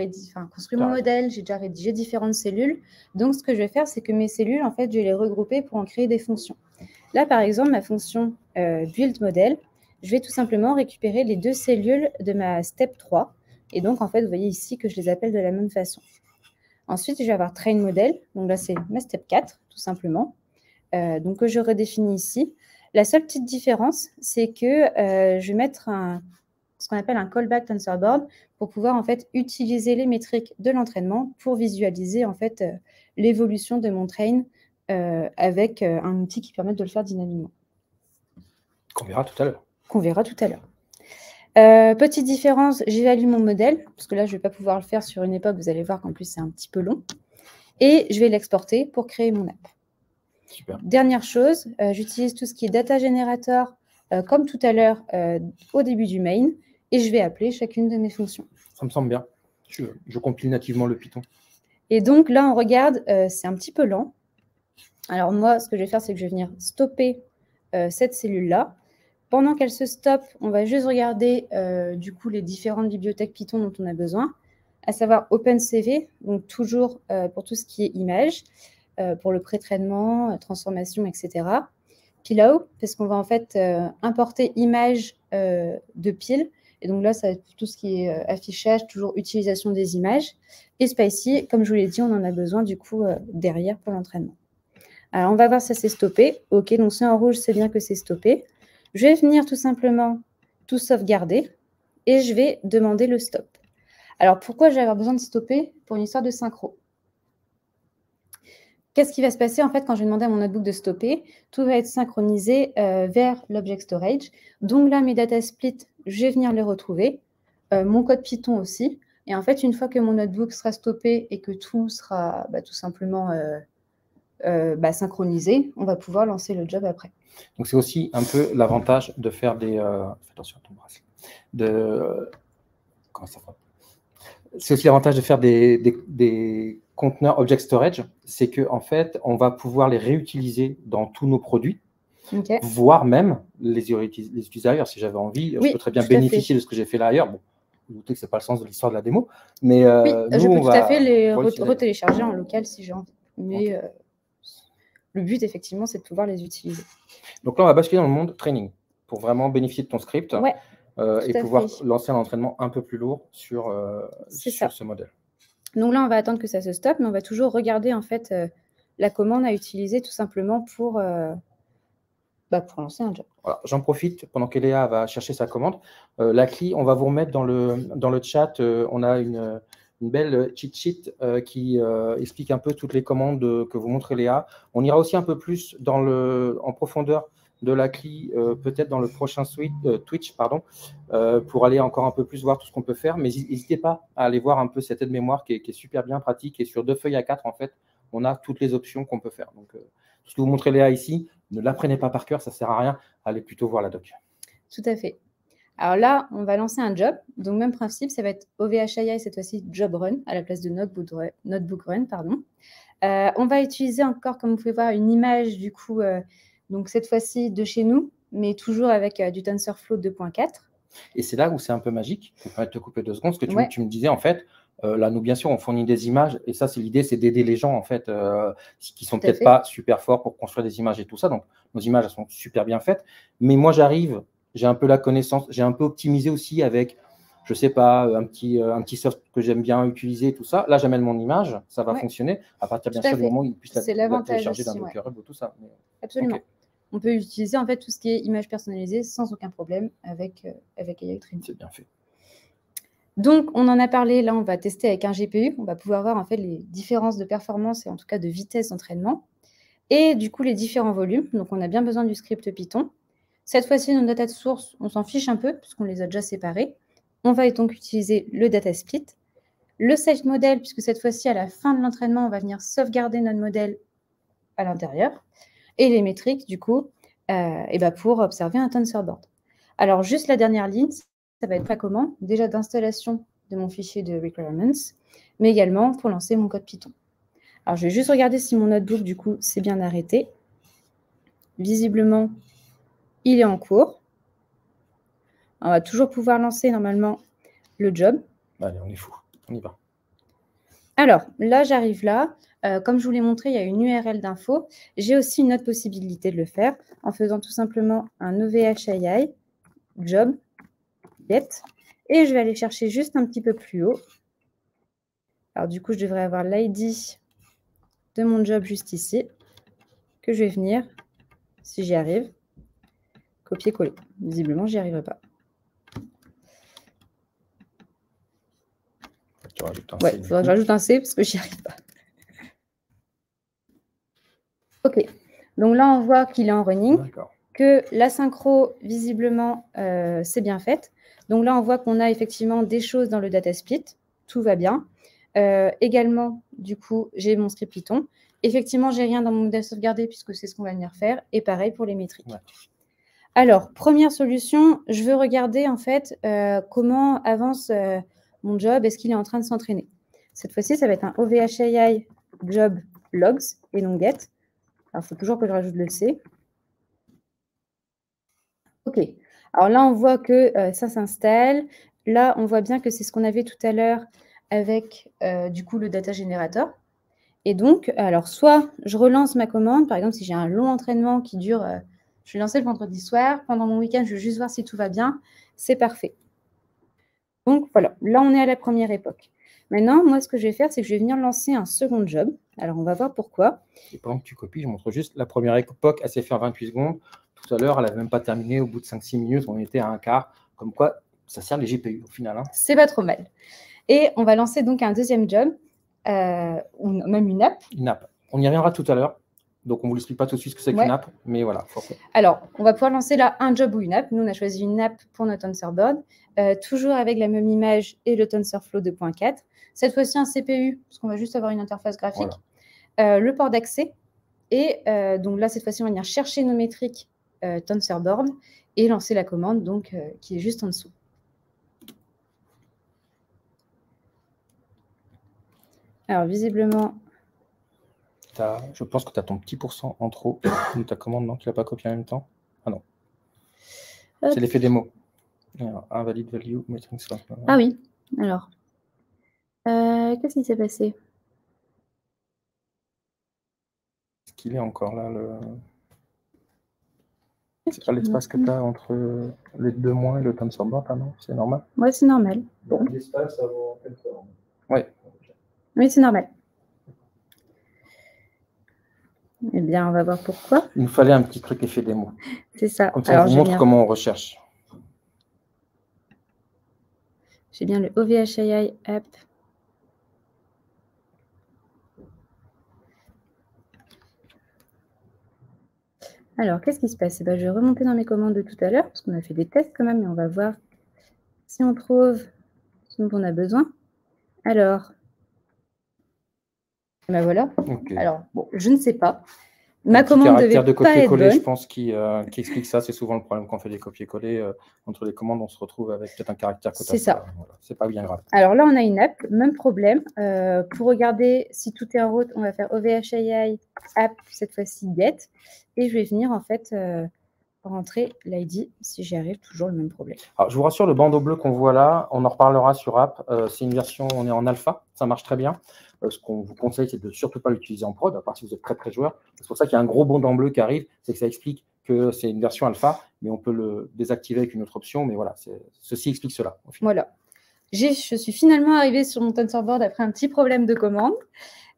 construit mon modèle, j'ai déjà rédigé différentes cellules. Donc, ce que je vais faire, c'est que mes cellules, en fait, je vais les regrouper pour en créer des fonctions. Là, par exemple, ma fonction build model, je vais tout simplement récupérer les 2 cellules de ma step 3. Et donc, en fait, vous voyez ici que je les appelle de la même façon. Ensuite, je vais avoir train model. Donc là, c'est ma step 4, tout simplement. Donc, que je redéfinis ici. La seule petite différence, c'est que je vais mettre ce qu'on appelle un callback TensorBoard pour pouvoir en fait utiliser les métriques de l'entraînement pour visualiser en fait l'évolution de mon train avec un outil qui permet de le faire dynamiquement.
Qu'on verra tout à l'heure.
Qu'on verra tout à l'heure. Petite différence, j'évalue mon modèle, parce que là, je ne vais pas pouvoir le faire sur une époque, vous allez voir qu'en plus, c'est un petit peu long. Et je vais l'exporter pour créer mon app.
Super.
Dernière chose, j'utilise tout ce qui est data generator, comme tout à l'heure, au début du main, et je vais appeler chacune de mes fonctions.
Ça me semble bien. Je compile nativement le Python.
Et donc là, on regarde, c'est un petit peu lent. Alors moi, ce que je vais faire, c'est que je vais venir stopper cette cellule-là. Pendant qu'elle se stoppe, on va juste regarder du coup les différentes bibliothèques Python dont on a besoin, à savoir OpenCV, donc toujours pour tout ce qui est image, pour le pré-traitement, transformation, etc. Pillow, parce qu'on va en fait importer image de pile. Et donc là, ça va être tout ce qui est affichage, toujours utilisation des images. Et Spicy, comme je vous l'ai dit, on en a besoin du coup derrière pour l'entraînement. Alors, on va voir si ça s'est stoppé. OK, donc c'est en rouge, c'est bien que c'est stoppé. Je vais venir tout simplement tout sauvegarder et je vais demander le stop. Alors, pourquoi je vais avoir besoin de stopper? Pour une histoire de synchro. Qu'est-ce qui va se passer en fait quand je vais demander à mon notebook de stopper? Tout va être synchronisé vers l'object storage. Donc là, mes data splits, je vais venir les retrouver. Mon code Python aussi. Et en fait, une fois que mon notebook sera stoppé et que tout sera tout simplement synchronisé, on va pouvoir lancer le job après.
Donc, c'est aussi un peu l'avantage de faire des... Fais attention à ton bracelet. Comment ça s'appelle? C'est aussi l'avantage de faire des conteneurs object storage, c'est qu'en fait, on va pouvoir les réutiliser dans tous nos produits,
Okay.
voire même les utiliser ailleurs. Si j'avais envie,
oui,
je peux très bien bénéficier de ce que j'ai fait là ailleurs. Bon, vous doutez que ce n'est pas le sens de l'histoire de la démo, mais
oui,
nous,
je peux tout à fait les
retélécharger
retélécharger en local si j'ai envie. Mais
okay.
Le but, effectivement, c'est de pouvoir les utiliser.
Donc là, on va basculer dans le monde training pour vraiment bénéficier de ton script et pouvoir lancer un entraînement un peu plus lourd sur ce modèle.
Donc là, on va attendre que ça se stoppe, mais on va toujours regarder en fait la commande à utiliser tout simplement pour lancer un job.
Voilà, j'en profite pendant qu'Eléa va chercher sa commande. La CLI, on va vous remettre dans le chat. On a une belle cheat sheet qui explique un peu toutes les commandes que vous montre Eléa. On ira aussi un peu plus en profondeur de la CLI, peut-être dans le prochain Twitch, pour aller encore un peu plus voir tout ce qu'on peut faire. Mais n'hésitez pas à aller voir un peu cette aide-mémoire qui est super bien pratique. Et sur 2 feuilles A4, en fait, on a toutes les options qu'on peut faire. Donc, ce que vous montrez Léa ici, ne l'apprenez pas par cœur, ça ne sert à rien. Allez plutôt voir la doc.
Tout à fait. Alors là, on va lancer un job. Donc, même principe, ça va être OVHI, cette fois-ci, job run, à la place de notebook run. On va utiliser encore, comme vous pouvez voir, une image, du coup, donc cette fois-ci de chez nous, mais toujours avec du TensorFlow 2.4.
Et c'est là où c'est un peu magique. Je vais te couper 2 secondes, parce que tu me disais, en fait, là, nous, bien sûr, on fournit des images, et ça, c'est l'idée, c'est d'aider les gens, en fait, qui ne sont peut-être pas super forts pour construire des images et tout ça. Donc, nos images, elles sont super bien faites. Mais moi, j'arrive, j'ai un peu la connaissance, j'ai un peu optimisé aussi avec, je ne sais pas, un petit soft que j'aime bien utiliser, tout ça. Là, j'amène mon image, ça va fonctionner, à partir, bien sûr, du moment où ils puissent la télécharger d'un Docker Hub ou tout ça. Mais...
Absolument. Okay. On peut utiliser, en fait, tout ce qui est image personnalisée sans aucun problème avec AI Training.
C'est bien fait.
Donc, on en a parlé, là, on va tester avec un GPU. On va pouvoir voir, en fait, les différences de performance et en tout cas de vitesse d'entraînement. Et du coup, les différents volumes. Donc, on a bien besoin du script Python. Cette fois-ci, nos data sources, on s'en fiche un peu puisqu'on les a déjà séparées. On va donc utiliser le data split. Le save model, puisque cette fois-ci, à la fin de l'entraînement, on va venir sauvegarder notre modèle à l'intérieur. Et les métriques, du coup, pour observer un TensorBoard. Alors, juste la dernière ligne, ça va être la commande, déjà d'installation de mon fichier de requirements, mais également pour lancer mon code Python. Alors, je vais juste regarder si mon notebook, du coup, s'est bien arrêté. Visiblement, il est en cours. On va toujours pouvoir lancer, normalement, le job.
Allez, on est fou. On y va.
Alors, là, j'arrive là. Comme je vous l'ai montré, il y a une URL d'info. J'ai aussi une autre possibilité de le faire en faisant tout simplement un OVHAI, job, get. Et je vais aller chercher juste un petit peu plus haut. Alors, du coup, je devrais avoir l'ID de mon job juste ici, que je vais venir, si j'y arrive, copier-coller. Visiblement, j'y arriverai pas. Ouais, il faudra que je rajoute un C parce que j'y arrive pas. OK. Donc là, on voit qu'il est en running, que la synchro, visiblement, c'est bien faite. Donc là, on voit qu'on a effectivement des choses dans le data split. Tout va bien. Également, du coup, j'ai mon script Python. Effectivement, j'ai rien dans mon modèle sauvegardé puisque c'est ce qu'on va venir faire. Et pareil pour les métriques. Ouais. Alors, première solution, je veux regarder en fait comment avance mon job. Est-ce qu'il est en train de s'entraîner? Cette fois-ci, ça va être un OVHAI job logs et non get. Alors, il faut toujours que je rajoute le C. OK. Alors là, on voit que ça s'installe. Là, on voit bien que c'est ce qu'on avait tout à l'heure avec, du coup, le data generator. Et donc, alors, soit je relance ma commande. Par exemple, si j'ai un long entraînement qui dure, je vais lancer le vendredi soir. Pendant mon week-end, je veux juste voir si tout va bien. C'est parfait. Donc, voilà. Là, on est à la première époque. Maintenant, moi, ce que je vais faire, c'est que je vais venir lancer un second job. Alors, on va voir pourquoi.
Et pendant que tu copies, je montre juste la première époque. Elle s'est fait en 28 secondes. Tout à l'heure, elle n'avait même pas terminé. Au bout de 5-6 minutes, on était à un quart. Comme quoi, ça sert les GPU au final. Hein.
C'est pas trop mal. Et on va lancer donc un deuxième job, ou même une app.
Une app. On y reviendra tout à l'heure. Donc, on ne vous explique pas tout de suite ce que c'est qu'une app, mais voilà.
Alors, on va pouvoir lancer là un job ou une app. Nous, on a choisi une app pour notre TensorBoard, toujours avec la même image et le TensorFlow 2.4. Cette fois-ci, un CPU, parce qu'on va juste avoir une interface graphique. Voilà. Le port d'accès. Et donc là, cette fois-ci, on va venir chercher nos métriques TensorBoard et lancer la commande donc, qui est juste en dessous. Alors, visiblement...
Je pense que tu as ton petit pourcent en trop de ta commande, non? Tu ne l'as pas copié en même temps? Ah non. C'est l'effet démo. Invalid value, metrics.
Ah oui. Alors, qu'est-ce qui s'est passé?
Est-ce qu'il est encore là le... C'est pas l'espace que tu as entre les deux mois et le TensorBoard, ah non? C'est normal?
Ouais, c'est normal.
Bon. L'espace avant Tensor.
Ouais.
Oui, c'est normal. Eh bien, on va voir pourquoi.
Il nous fallait un petit truc effet démo.
C'est ça.
Comme ça, on vous montre comment on recherche.
J'ai bien le OVHAI app. Alors, qu'est-ce qui se passe? Je vais remonter dans mes commandes de tout à l'heure, parce qu'on a fait des tests quand même, mais on va voir si on trouve ce dont on a besoin. Alors, ben voilà. Okay. Alors, bon, je ne sais pas. Ma commande devait
de
pas être bonne.
Je pense, qui explique ça. C'est souvent le problème quand on fait des copier-coller. Entre les commandes, on se retrouve avec peut-être un caractère quota.
C'est ça.
Voilà. C'est pas bien grave.
Alors là, on a une app, même problème. Pour regarder si tout est en route, on va faire OVHAI app, cette fois-ci get. Et je vais venir, en fait, rentrer l'ID. Si j'y arrive, toujours le même problème.
Alors, je vous rassure, le bandeau bleu qu'on voit là, on en reparlera sur app. C'est une version, on est en alpha. Ça marche très bien. Ce qu'on vous conseille, c'est de surtout pas l'utiliser en prod, à part si vous êtes très joueur. C'est pour ça qu'il y a un gros bandeau bleu qui arrive, c'est que ça explique que c'est une version alpha, mais on peut le désactiver avec une autre option. Mais voilà, ceci explique cela.
Voilà. Je suis finalement arrivée sur mon TensorBoard après un petit problème de commande.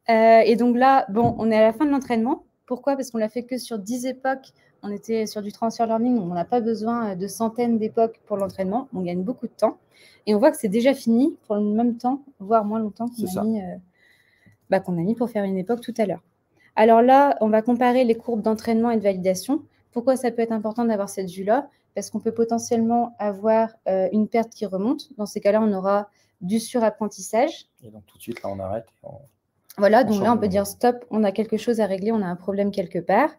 Et donc là, bon, on est à la fin de l'entraînement. Pourquoi? Parce qu'on l'a fait que sur 10 époques. On était sur du transfer learning, donc on n'a pas besoin de centaines d'époques pour l'entraînement. On gagne beaucoup de temps. Et on voit que c'est déjà fini pour le même temps, voire moins longtemps qu'on a mis pour faire une époque tout à l'heure. Alors là, on va comparer les courbes d'entraînement et de validation. Pourquoi ça peut être important d'avoir cette vue-là? Parce qu'on peut potentiellement avoir une perte qui remonte. Dans ces cas-là, on aura du surapprentissage.
Et donc tout de suite, là, on arrête.
Voilà, donc là, on peut dire stop, on a quelque chose à régler, on a un problème quelque part.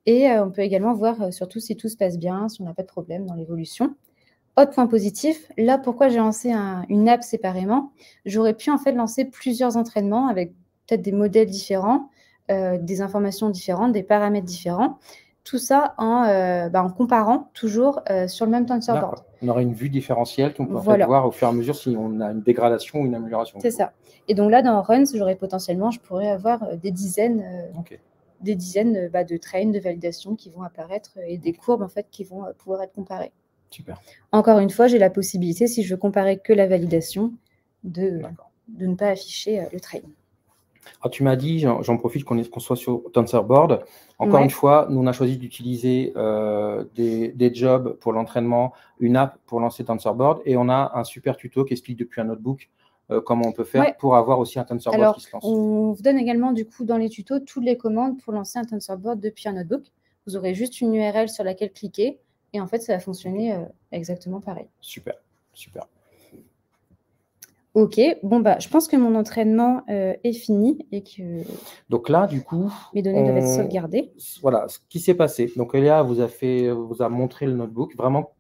Et on peut également voir surtout si tout se passe bien, si on n'a pas de problème dans l'évolution. Autre point positif, là, pourquoi j'ai lancé une app séparément? J'aurais pu en fait lancer plusieurs entraînements avec peut-être des modèles différents, des informations différentes, des paramètres différents. tout ça en comparant toujours sur le même tensorboard.
D'accord. On aurait une vue différentielle qu'on peut en fait
Voilà.
voir au fur et à mesure si on a une dégradation ou une amélioration.
C'est ça. Et donc là, dans Runs, je pourrais avoir des dizaines,
Ok.
de trains de validation qui vont apparaître et des courbes en fait qui vont pouvoir être comparées.
Super.
Encore une fois, j'ai la possibilité, si je veux comparer que la validation, de
D'accord.
ne pas afficher le train.
Alors, tu m'as dit, j'en profite qu'on soit sur TensorBoard. Encore
Ouais.
une fois, nous, on a choisi d'utiliser des jobs pour l'entraînement, une app pour lancer TensorBoard, et on a un super tuto qui explique depuis un notebook comment on peut faire
Ouais.
pour avoir aussi un TensorBoard
Alors,
qui se lance.
on vous donne également du coup dans les tutos toutes les commandes pour lancer un TensorBoard depuis un notebook. Vous aurez juste une URL sur laquelle cliquer et en fait, ça va fonctionner exactement pareil.
Super, super.
Ok, bon je pense que mon entraînement est fini et que
donc là, du coup,
mes données doivent être sauvegardées.
Voilà ce qui s'est passé. Donc Eléa vous a montré le notebook, vraiment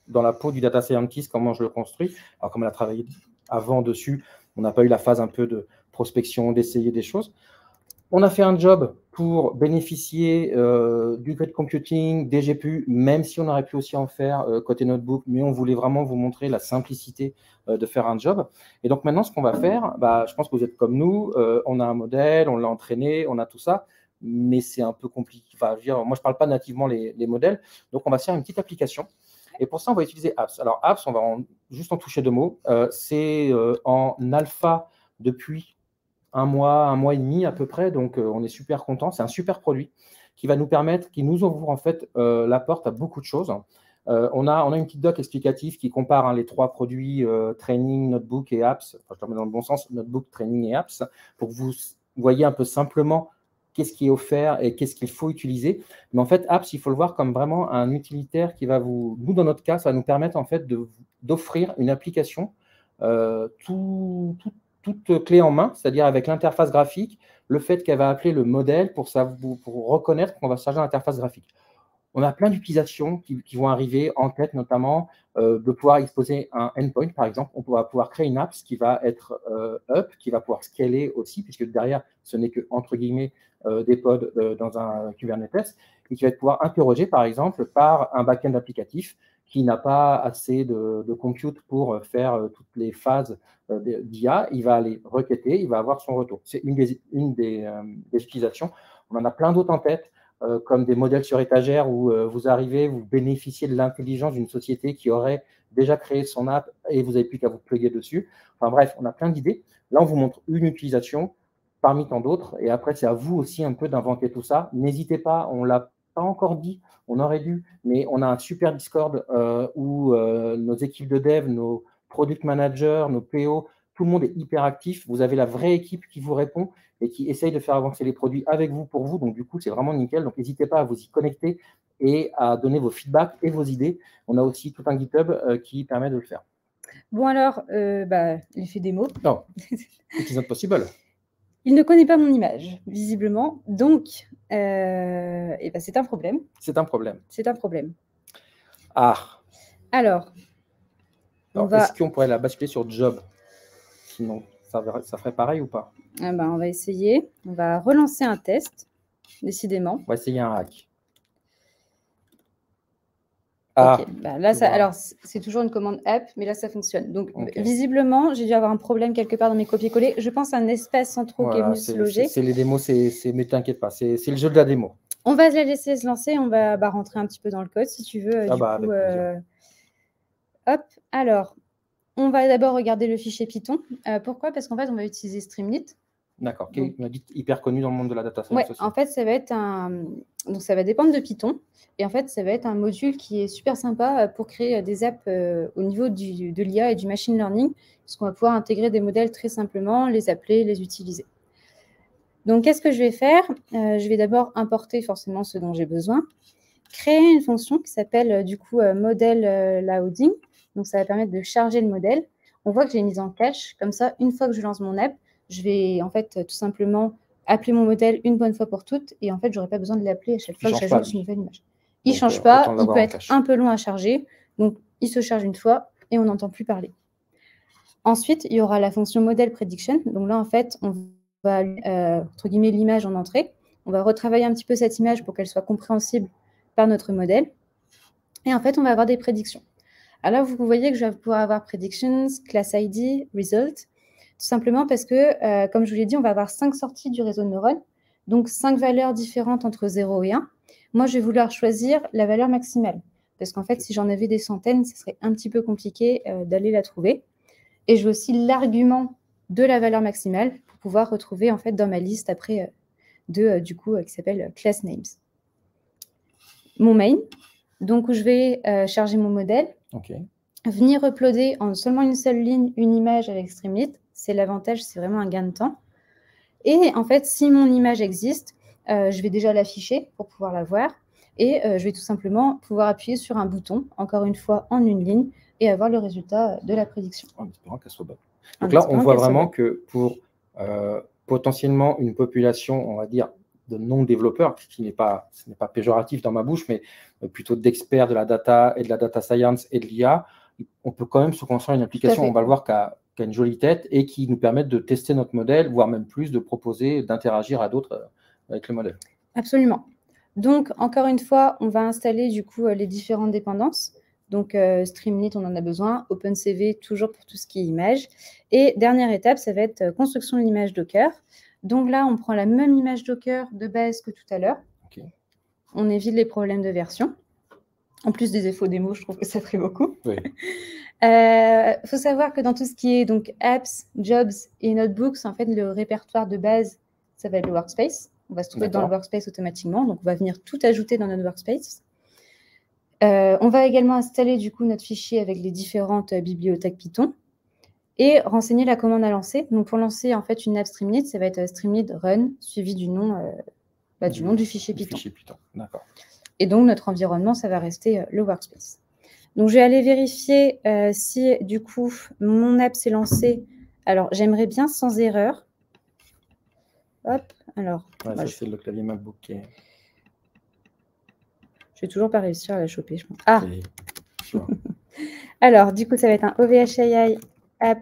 dans la peau du data scientist, comment je le construis. Alors comme elle a travaillé avant dessus, on n'a pas eu la phase un peu de prospection, d'essayer des choses. On a fait un job pour bénéficier du grid computing, des GPU, même si on aurait pu aussi en faire côté notebook, mais on voulait vraiment vous montrer la simplicité de faire un job. Et donc maintenant, ce qu'on va faire, je pense que vous êtes comme nous, on a un modèle, on l'a entraîné, on a tout ça, mais c'est un peu compliqué. Enfin, moi, je ne parle pas nativement les modèles, donc on va se faire une petite application. Et pour ça, on va utiliser Apps. Alors Apps, on va juste en toucher deux mots. C'est en alpha depuis un mois et demi à peu près, donc on est super content. C'est un super produit qui va nous permettre, qui nous ouvre en fait la porte à beaucoup de choses. On a une petite doc explicative qui compare les trois produits Training, Notebook et Apps. Enfin, je le mets dans le bon sens, Notebook, Training et Apps, pour que vous voyez un peu simplement qu'est-ce qui est offert et qu'est-ce qu'il faut utiliser. Mais en fait, Apps, il faut le voir comme vraiment un utilitaire qui va nous dans notre cas, ça va nous permettre en fait d'offrir une application toute clé en main, c'est-à-dire avec l'interface graphique, le fait qu'elle va appeler le modèle pour reconnaître qu'on va charger l'interface graphique. On a plein d'utilisations qui vont arriver en tête, notamment de pouvoir exposer un endpoint, par exemple. On va pouvoir créer une app qui va être up, qui va pouvoir scaler aussi, puisque derrière, ce n'est que, entre guillemets, des pods dans un Kubernetes, et qui va pouvoir interroger, par exemple, par un backend applicatif qui n'a pas assez de compute pour faire toutes les phases d'IA. Il va aller requêter, il va avoir son retour. C'est une des utilisations. On en a plein d'autres en tête. Comme des modèles sur étagère où vous arrivez, vous bénéficiez de l'intelligence d'une société qui aurait déjà créé son app et vous n'avez plus qu'à vous plugger dessus. Enfin bref, on a plein d'idées. Là, on vous montre une utilisation parmi tant d'autres. Et après, c'est à vous aussi un peu d'inventer tout ça. N'hésitez pas, on ne l'a pas encore dit, on aurait dû, mais on a un super Discord où nos équipes de dev, nos product managers, nos PO, tout le monde est hyper actif. Vous avez la vraie équipe qui vous répond et qui essaye de faire avancer les produits avec vous, pour vous. Donc, du coup, c'est vraiment nickel. Donc, n'hésitez pas à vous y connecter et à donner vos feedbacks et vos idées. On a aussi tout un GitHub qui permet de le faire.
Bon, alors, l'effet démo.
Non, it is not possible.
Il ne connaît pas mon image, visiblement. Donc, c'est un problème.
C'est un problème.
C'est un problème.
Ah.
Alors
est-ce qu'on pourrait la basculer sur Job? Sinon, ça ferait pareil ou pas?
On va essayer. On va relancer un test, décidément.
On va essayer un hack.
Okay. Alors, c'est toujours une commande app, mais là, ça fonctionne. Donc, visiblement, j'ai dû avoir un problème quelque part dans mes copier-coller. Je pense à un espace central qui est venu se loger.
C'est les démos, mais t'inquiète pas, c'est le jeu de la démo.
On va la laisser se lancer. On va rentrer un petit peu dans le code, si tu veux.
Avec plaisir.
Hop, alors, on va d'abord regarder le fichier Python. Pourquoi? Parce qu'en fait, on va utiliser Streamlit.
D'accord, qui est hyper connu dans le monde de la data science.
Ouais, en fait, ça va être donc ça va dépendre de Python. Et en fait, ça va être un module qui est super sympa pour créer des apps au niveau de l'IA et du machine learning, puisqu'on va pouvoir intégrer des modèles très simplement, les appeler, les utiliser. Donc, qu'est-ce que je vais faire? Je vais d'abord importer forcément ce dont j'ai besoin, créer une fonction qui s'appelle du coup model loading. Donc, ça va permettre de charger le modèle. On voit que j'ai mis en cache. Comme ça, une fois que je lance mon app, je vais en fait tout simplement appeler mon modèle une bonne fois pour toutes. Et en fait, je n'aurai pas besoin de l'appeler à chaque fois que j'ajoute une nouvelle image. Il ne change pas, il peut être un peu long à charger. Donc, il se charge une fois et on n'entend plus parler. Ensuite, il y aura la fonction model prediction. Donc là, en fait, on va, entre guillemets, l'image en entrée. On va retravailler un petit peu cette image pour qu'elle soit compréhensible par notre modèle. Et en fait, on va avoir des prédictions. Alors, vous voyez que je vais pouvoir avoir predictions, class ID, result, tout simplement parce que, comme je vous l'ai dit, on va avoir 5 sorties du réseau de neurones, donc 5 valeurs différentes entre 0 et 1. Moi, je vais vouloir choisir la valeur maximale, parce qu'en fait, si j'en avais des centaines, ce serait un petit peu compliqué d'aller la trouver. Et je veux aussi l'argument de la valeur maximale pour pouvoir retrouver en fait dans ma liste après du coup qui s'appelle class names. Mon main, donc où je vais charger mon modèle, venir uploader en seulement une seule ligne une image avec Streamlit. C'est l'avantage, c'est vraiment un gain de temps. Et en fait, si mon image existe, je vais déjà l'afficher pour pouvoir la voir. Et je vais tout simplement pouvoir appuyer sur un bouton, encore une fois en une ligne, et avoir le résultat de la prédiction.
En espérant qu'elle soit bonne. Donc là, on voit vraiment que pour potentiellement une population, on va dire, de non-développeurs, ce n'est pas péjoratif dans ma bouche, mais plutôt d'experts de la data et de la data science et de l'IA, on peut quand même se construire une application, on va le voir, qui a une jolie tête et qui nous permet de tester notre modèle, voire même plus, de proposer, d'interagir à d'autres avec le modèle.
Absolument. Donc, encore une fois, on va installer du coup les différentes dépendances. Donc, Streamlit, on en a besoin. OpenCV, toujours pour tout ce qui est image. Et dernière étape, ça va être construction de l'image Docker. Donc là, on prend la même image Docker de base que tout à l'heure. On évite les problèmes de version. En plus des effets démo, je trouve que ça ferait beaucoup.
Oui.
Faut savoir que dans tout ce qui est donc apps, jobs et notebooks, en fait, le répertoire de base, ça va être le workspace. On va se trouver dans le workspace automatiquement. Donc, on va venir tout ajouter dans notre workspace. On va également installer du coup notre fichier avec les différentes bibliothèques Python et renseigner la commande à lancer. Donc, pour lancer en fait une app Streamlit, ça va être Streamlit run suivi du nom du fichier Python.
D'accord.
Et donc, notre environnement, ça va rester le workspace. Donc, je vais aller vérifier si, du coup, mon app s'est lancée. Alors, j'aimerais bien sans erreur. Hop, alors.
Ouais, ça, c'est le clavier MacBook qui est...
Je vais toujours pas réussir à la choper, je pense. Ah
et...
Alors, du coup, ça va être un OVHAI app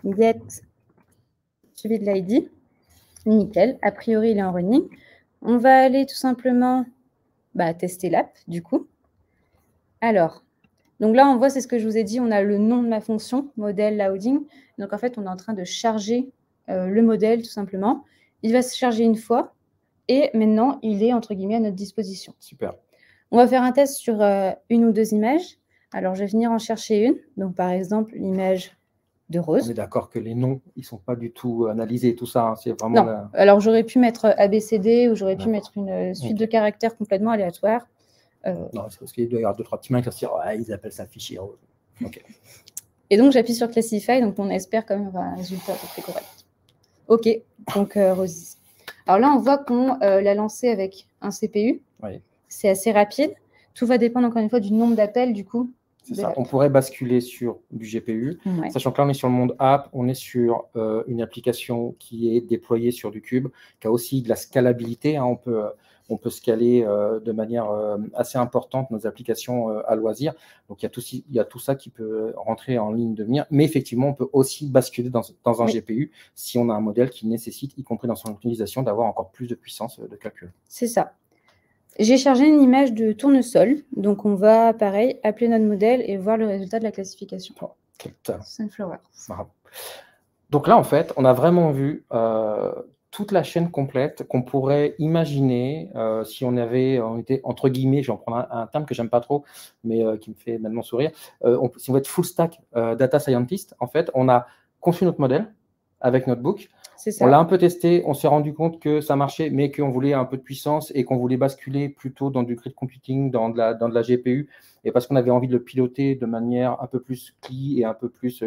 get suivi de l'ID. Nickel. A priori, il est en running. On va aller tout simplement tester l'app, du coup. Alors, donc là, on voit, c'est ce que je vous ai dit, on a le nom de ma fonction, modèle loading. Donc, en fait, on est en train de charger le modèle, tout simplement. Il va se charger une fois et maintenant, il est, entre guillemets, à notre disposition.
Super.
On va faire un test sur une ou deux images. Alors, je vais venir en chercher une. Donc, par exemple, l'image de Rose.
On est d'accord que les noms, ils ne sont pas du tout analysés, tout ça. Hein. C'est vraiment
non. Alors, j'aurais pu mettre ABCD ou j'aurais pu mettre une suite de caractères complètement aléatoires.
Non, c'est parce qu'il doit y avoir 2-3 petits mains qui vont se dire ils appellent ça fichier Rose. Okay.
Et donc, j'appuie sur Classify. Donc, on espère quand même avoir un résultat très correct. OK. Donc, Rose. Alors là, on voit qu'on l'a lancé avec un CPU.
Oui.
C'est assez rapide. Tout va dépendre, encore une fois, du nombre d'appels, du coup.
C'est ça. On pourrait basculer sur du GPU, sachant que là, on est sur le monde app, on est sur une application qui est déployée sur du cube, qui a aussi de la scalabilité. Hein. On peut scaler de manière assez importante nos applications à loisir. Donc, il y a tout ça qui peut rentrer en ligne de mire. Mais effectivement, on peut aussi basculer dans un GPU si on a un modèle qui nécessite, y compris dans son utilisation, d'avoir encore plus de puissance de calcul.
C'est ça. J'ai chargé une image de tournesol. Donc, on va, pareil, appeler notre modèle et voir le résultat de la classification.
Oh, quel talent.
Sunflower.
Bravo. Donc là, en fait, on a vraiment vu toute la chaîne complète qu'on pourrait imaginer si on était, entre guillemets, je vais en prendre un terme que j'aime pas trop, mais qui me fait maintenant sourire, si on veut être full stack data scientist, en fait, on a conçu notre modèle avec Notebook. On l'a un peu testé, on s'est rendu compte que ça marchait, mais qu'on voulait un peu de puissance et qu'on voulait basculer plutôt dans du grid computing, dans de la GPU, et parce qu'on avait envie de le piloter de manière un peu plus CLI et un peu plus,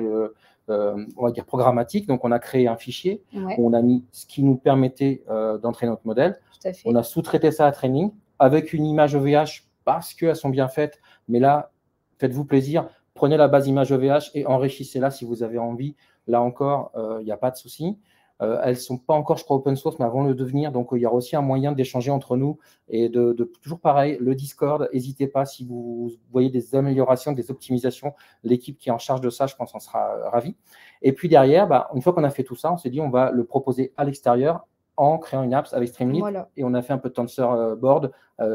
on va dire, programmatique. Donc, on a créé un fichier où on a mis ce qui nous permettait d'entraîner notre modèle.
Tout à fait.
On a sous-traité ça à training avec une image OVH parce qu'elles sont bien faites. Mais là, faites-vous plaisir, prenez la base image OVH et enrichissez-la si vous avez envie. Là encore, il n'y a pas de souci. Elles ne sont pas encore, je crois, open source, mais elles vont le devenir. Donc, il y aura aussi un moyen d'échanger entre nous et de toujours pareil, le Discord. N'hésitez pas si vous voyez des améliorations, des optimisations. L'équipe qui est en charge de ça, je pense, en sera ravie. Et puis derrière, une fois qu'on a fait tout ça, on s'est dit on va le proposer à l'extérieur en créant une app avec Streamlit.
Voilà.
Et on a fait un peu de TensorBoard,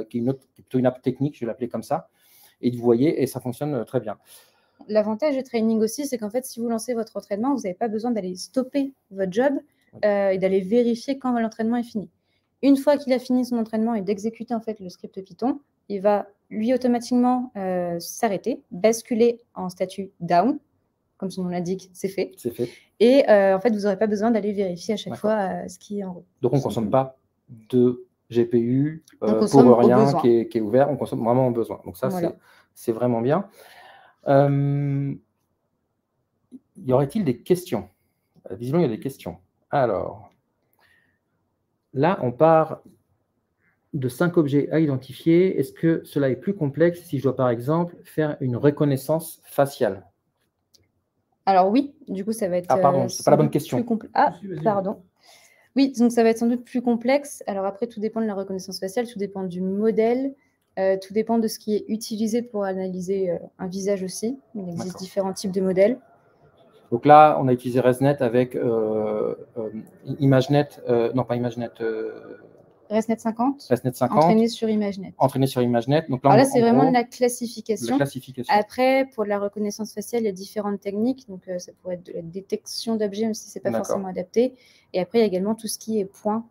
qui est plutôt une app technique, je vais l'appeler comme ça. Et vous voyez, et ça fonctionne très bien.
L'avantage du training aussi, c'est qu'en fait, si vous lancez votre entraînement, vous n'avez pas besoin d'aller stopper votre job et d'aller vérifier quand l'entraînement est fini. Une fois qu'il a fini son entraînement et d'exécuter en fait le script Python, il va lui automatiquement s'arrêter, basculer en statut down, comme son nom l'indique, c'est fait.
C'est fait.
Et en fait, vous n'aurez pas besoin d'aller vérifier à chaque fois ce qui est en route.
Donc, on ne consomme pas de GPU pour rien qui est ouvert, on consomme vraiment au besoin. Donc ça, voilà. C'est vraiment bien. Y aurait-il des questions? Visiblement, il y a des questions. Alors, là, on part de 5 objets à identifier. Est-ce que cela est plus complexe si je dois, par exemple, faire une reconnaissance faciale?
Alors oui, du coup, ça va être...
Ah, pardon, ce n'est pas la bonne question.
Ah, pardon. Oui, donc ça va être sans doute plus complexe. Alors après, tout dépend de la reconnaissance faciale, tout dépend du modèle, tout dépend de ce qui est utilisé pour analyser un visage aussi. Il existe différents types de modèles.
Donc là, on a utilisé ResNet avec ImageNet, non pas ImageNet.
ResNet 50.
ResNet 50.
Entraîné sur ImageNet.
Entraîné sur ImageNet. Donc
là c'est vraiment de la classification.
La classification.
Après, pour la reconnaissance faciale, il y a différentes techniques. Donc ça pourrait être de la détection d'objets, même si ce n'est pas forcément adapté. Et après, il y a également tout ce qui est points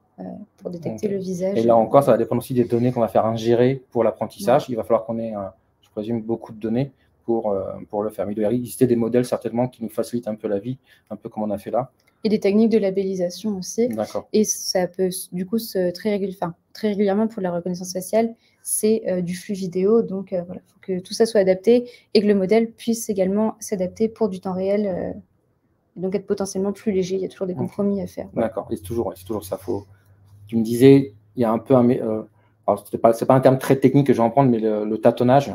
pour détecter le visage.
Et là encore, ça va dépendre aussi des données qu'on va faire ingérer pour l'apprentissage. Il va falloir qu'on ait, je présume, beaucoup de données pour le faire. Mais il doit exister des modèles certainement qui nous facilitent un peu la vie, un peu comme on a fait là.
Et des techniques de labellisation aussi. Et ça peut du coup très régulièrement pour la reconnaissance faciale, c'est du flux vidéo. Donc voilà, il faut que tout ça soit adapté et que le modèle puisse également s'adapter pour du temps réel. Et donc être potentiellement plus léger. Il y a toujours des compromis à faire.
D'accord, et c'est toujours ça. Tu me disais, il y a un peu c'est pas un terme très technique que je vais en prendre, mais le tâtonnage.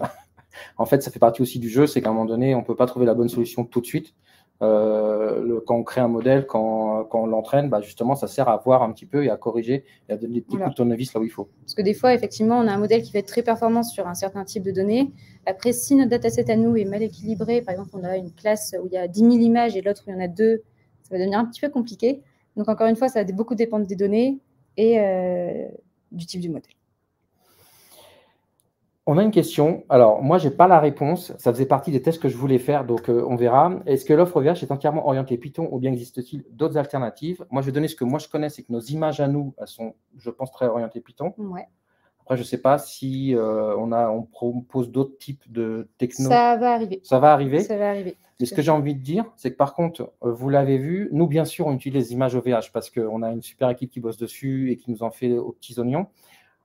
En fait, ça fait partie aussi du jeu, c'est qu'à un moment donné, on ne peut pas trouver la bonne solution tout de suite. Quand on crée un modèle, quand on l'entraîne, justement, ça sert à voir un petit peu et à corriger et à donner des petits coups de tournevis là où il faut.
Parce que des fois, effectivement, on a un modèle qui va être très performant sur un certain type de données. Après, si notre dataset à nous est mal équilibré, par exemple, on a une classe où il y a 10 000 images et l'autre où il y en a 2, ça va devenir un petit peu compliqué. Donc, encore une fois, ça va beaucoup dépendre des données et du type du modèle.
On a une question. Alors, moi, je n'ai pas la réponse. Ça faisait partie des tests que je voulais faire, donc on verra. Est-ce que l'offre OVH est entièrement orientée Python ou bien existe-t-il d'autres alternatives? Moi, je vais donner ce que moi je connais, c'est que nos images à nous, elles sont, je pense, très orientées Python.
Ouais.
Après, je ne sais pas si on propose d'autres types de techno.
Ça va arriver.
Ça va arriver.
Ça va arriver.
Mais ce que j'ai envie de dire, c'est que par contre, vous l'avez vu, nous, bien sûr, on utilise les images OVH parce qu'on a une super équipe qui bosse dessus et qui nous en fait aux petits oignons.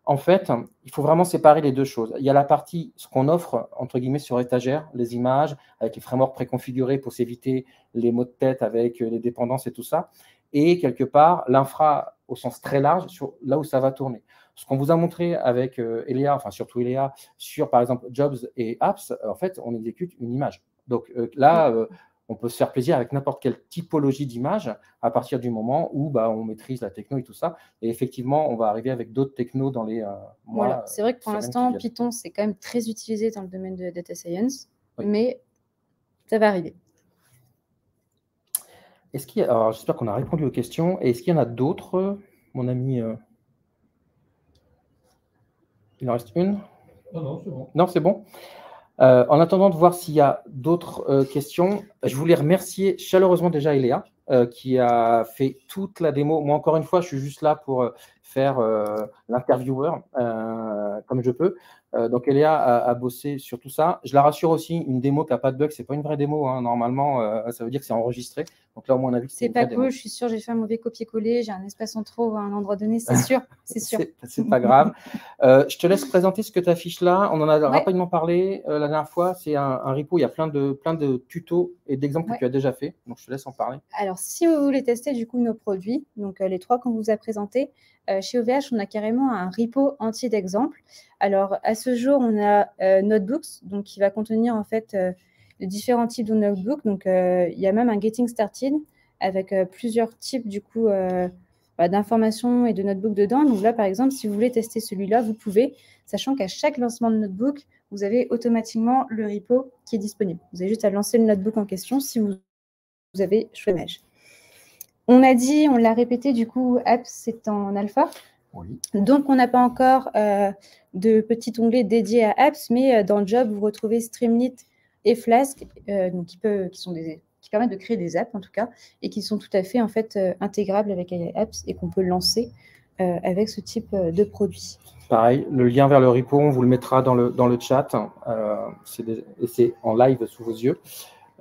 En fait, il faut vraiment séparer les deux choses. Il y a la partie, ce qu'on offre, entre guillemets, sur étagère, les images, avec les frameworks préconfigurés pour s'éviter les maux de tête avec les dépendances et tout ça. Et quelque part, l'infra au sens très large, sur là où ça va tourner. Ce qu'on vous a montré avec Eléa, enfin surtout Eléa, sur par exemple Jobs et Apps, en fait, on exécute une image. Donc là, on peut se faire plaisir avec n'importe quelle typologie d'image à partir du moment où on maîtrise la techno et tout ça. Et effectivement, on va arriver avec d'autres technos dans les mois.
Voilà. C'est vrai que pour l'instant, Python, c'est quand même très utilisé dans le domaine de la data science, mais ça va arriver.
Alors, j'espère qu'on a répondu aux questions. Est-ce qu'il y en a d'autres, mon ami? Il en reste une?
Non, c'est bon.
Non, c'est bon. En attendant de voir s'il y a d'autres questions, je voulais remercier chaleureusement déjà Eléa qui a fait toute la démo. Moi, encore une fois, je suis juste là pour faire l'intervieweur comme je peux. Donc, Eléa a bossé sur tout ça. Je la rassure aussi, une démo qui n'a pas de bug, ce n'est pas une vraie démo. Hein. Normalement, ça veut dire que c'est enregistré. Donc là, au moins, on a vu que
c'est pas cool. Démo. Je suis sûre, j'ai fait un mauvais copier-coller. J'ai un espace en trop à un endroit donné, c'est sûr. C'est sûr.
C'est pas grave. Je te laisse présenter ce que tu affiches là. On en a rapidement parlé la dernière fois. C'est un repo. Il y a plein de tutos et d'exemples que tu as déjà fait. Donc, je te laisse en parler.
Alors, si vous voulez tester du coup nos produits, donc les 3 qu'on vous a présentés, chez OVH, on a carrément un repo entier d'exemples. Alors, à ce jour, on a Notebooks, donc qui va contenir en fait les différents types de notebooks. Donc, il y a même un Getting Started avec plusieurs types du coup d'informations et de notebooks dedans. Donc là, par exemple, si vous voulez tester celui-là, vous pouvez, sachant qu'à chaque lancement de notebook, vous avez automatiquement le repo qui est disponible. Vous avez juste à lancer le notebook en question si vous avez choisi l'image. On a dit, on l'a répété, du coup, Apps, c'est en alpha.
Oui.
Donc, on n'a pas encore de petit onglet dédié à Apps, mais dans le job, vous retrouvez Streamlit et Flask, donc qui permettent de créer des apps, en tout cas, et qui sont tout à fait, en fait, intégrables avec AI Apps et qu'on peut lancer avec ce type de produit.
Pareil, le lien vers le repo, on vous le mettra dans le chat. Et c'est en live sous vos yeux.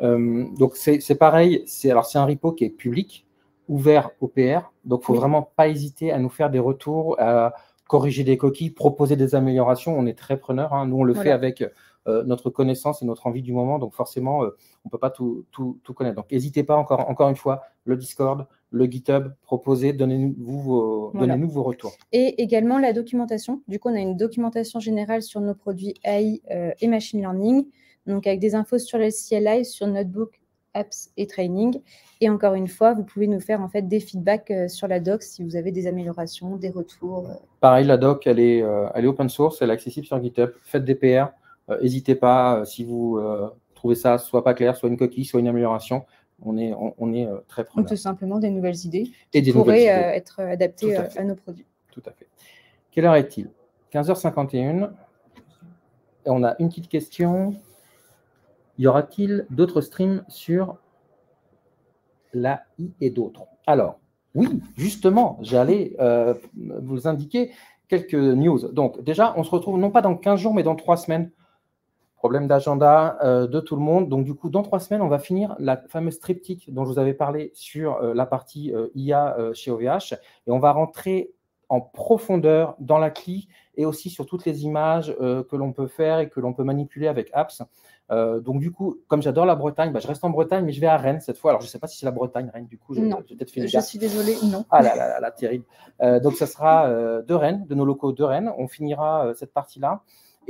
Donc, c'est pareil. C'est un repo qui est public, ouvert au PR. Donc, il ne faut vraiment pas hésiter à nous faire des retours, à corriger des coquilles, proposer des améliorations. On est très preneurs. Hein. Nous, on le fait avec notre connaissance et notre envie du moment. Donc, forcément, on ne peut pas tout connaître. Donc, n'hésitez pas, encore une fois, le Discord, le GitHub, proposez, donnez-nous vos retours.
Et également la documentation. Du coup, on a une documentation générale sur nos produits AI et Machine Learning, donc avec des infos sur le CLI, sur Notebook, Apps et Training. Et encore une fois, vous pouvez nous faire en fait des feedbacks sur la doc si vous avez des améliorations, des retours.
Pareil, la doc, elle est open source, elle est accessible sur GitHub. Faites des PR. N'hésitez pas, si vous trouvez ça soit pas clair, soit une coquille, soit une amélioration. On est très preneurs.
Ou tout simplement des nouvelles idées
qui
pourraient être adaptées à nos produits.
Tout à fait. Quelle heure est-il? 15h51. Et on a une petite question. Y aura-t-il d'autres streams sur l'AI et d'autres? Alors, oui, justement, j'allais vous indiquer quelques news. Donc, déjà, on se retrouve non pas dans 15 jours, mais dans 3 semaines. Problème d'agenda de tout le monde. Donc, du coup, dans 3 semaines, on va finir la fameuse triptyque dont je vous avais parlé sur la partie IA chez OVH. Et on va rentrer en profondeur dans la CLI et aussi sur toutes les images que l'on peut faire et que l'on peut manipuler avec Apps. Donc, du coup, comme j'adore la Bretagne, je reste en Bretagne, mais je vais à Rennes cette fois. Alors, je ne sais pas si c'est la Bretagne, Rennes, du coup.
Non,
peut-être fait une
je suis désolée, non.
Ah là, terrible. Donc, ça sera de Rennes, de nos locaux de Rennes. On finira cette partie-là.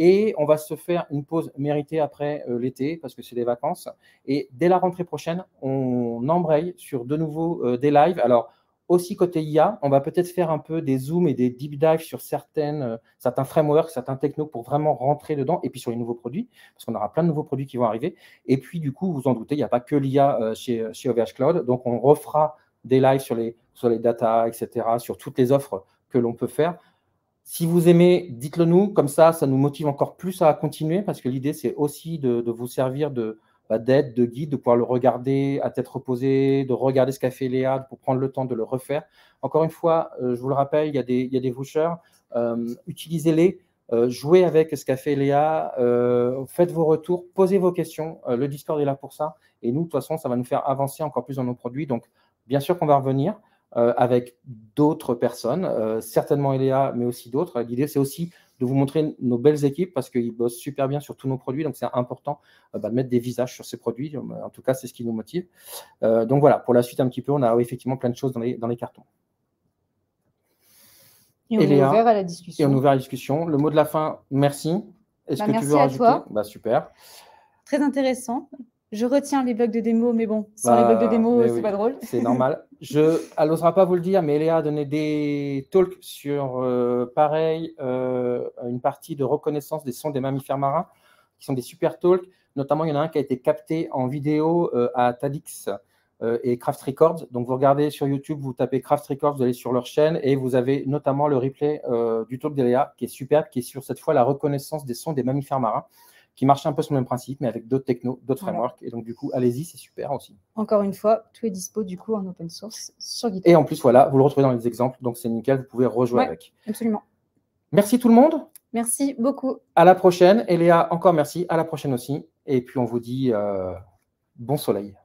Et on va se faire une pause méritée après l'été, parce que c'est des vacances. Et dès la rentrée prochaine, on embraye sur de nouveau des lives. Alors, aussi côté IA, on va peut-être faire un peu des zooms et des deep dives sur certains frameworks, certains technos pour vraiment rentrer dedans. Et puis sur les nouveaux produits, parce qu'on aura plein de nouveaux produits qui vont arriver. Et puis, du coup, vous en doutez, il n'y a pas que l'IA chez OVH Cloud. Donc, on refera des lives sur les data, etc., sur toutes les offres que l'on peut faire. Si vous aimez, dites-le nous, comme ça nous motive encore plus à continuer, parce que l'idée, c'est aussi de vous servir d'aide, de guide, de pouvoir le regarder à tête reposée, de regarder ce qu'a fait Léa, pour prendre le temps de le refaire. Encore une fois, je vous le rappelle, il y a des vouchers, utilisez-les, jouez avec ce qu'a fait Léa, faites vos retours, posez vos questions, le Discord est là pour ça, et nous, de toute façon, ça va nous faire avancer encore plus dans nos produits, donc bien sûr qu'on va revenir, avec d'autres personnes, certainement Eléa, mais aussi d'autres. L'idée, c'est aussi de vous montrer nos belles équipes parce qu'ils bossent super bien sur tous nos produits. Donc, c'est important de mettre des visages sur ces produits. En tout cas, c'est ce qui nous motive. Donc, voilà, pour la suite, un petit peu, on a effectivement plein de choses dans les cartons.
Et on est ouvert à la discussion.
Et on est ouvert à la discussion. Le mot de la fin, merci. Est-ce que tu veux rajouter? Super.
Très intéressant. Je retiens les bugs de démo, mais bon, sans les bugs de démo, c'est pas drôle.
C'est normal. Elle n'osera pas vous le dire, mais Eléa a donné des talks sur, pareil, une partie de reconnaissance des sons des mammifères marins, qui sont des super talks. Notamment, il y en a un qui a été capté en vidéo à TEDx et Craft Records. Donc, vous regardez sur YouTube, vous tapez Craft Records, vous allez sur leur chaîne et vous avez notamment le replay du talk d'Eléa, qui est superbe, qui est sur cette fois la reconnaissance des sons des mammifères marins, qui marche un peu sur le même principe, mais avec d'autres technos, d'autres frameworks. Et donc, du coup, allez-y, c'est super aussi.
Encore une fois, tout est dispo, du coup, en open source sur GitHub.
Et en plus, voilà, vous le retrouvez dans les exemples, donc c'est nickel, vous pouvez rejouer avec.
Absolument.
Merci tout le monde.
Merci beaucoup.
À la prochaine. Et Léa, encore merci. À la prochaine aussi. Et puis, on vous dit bon soleil.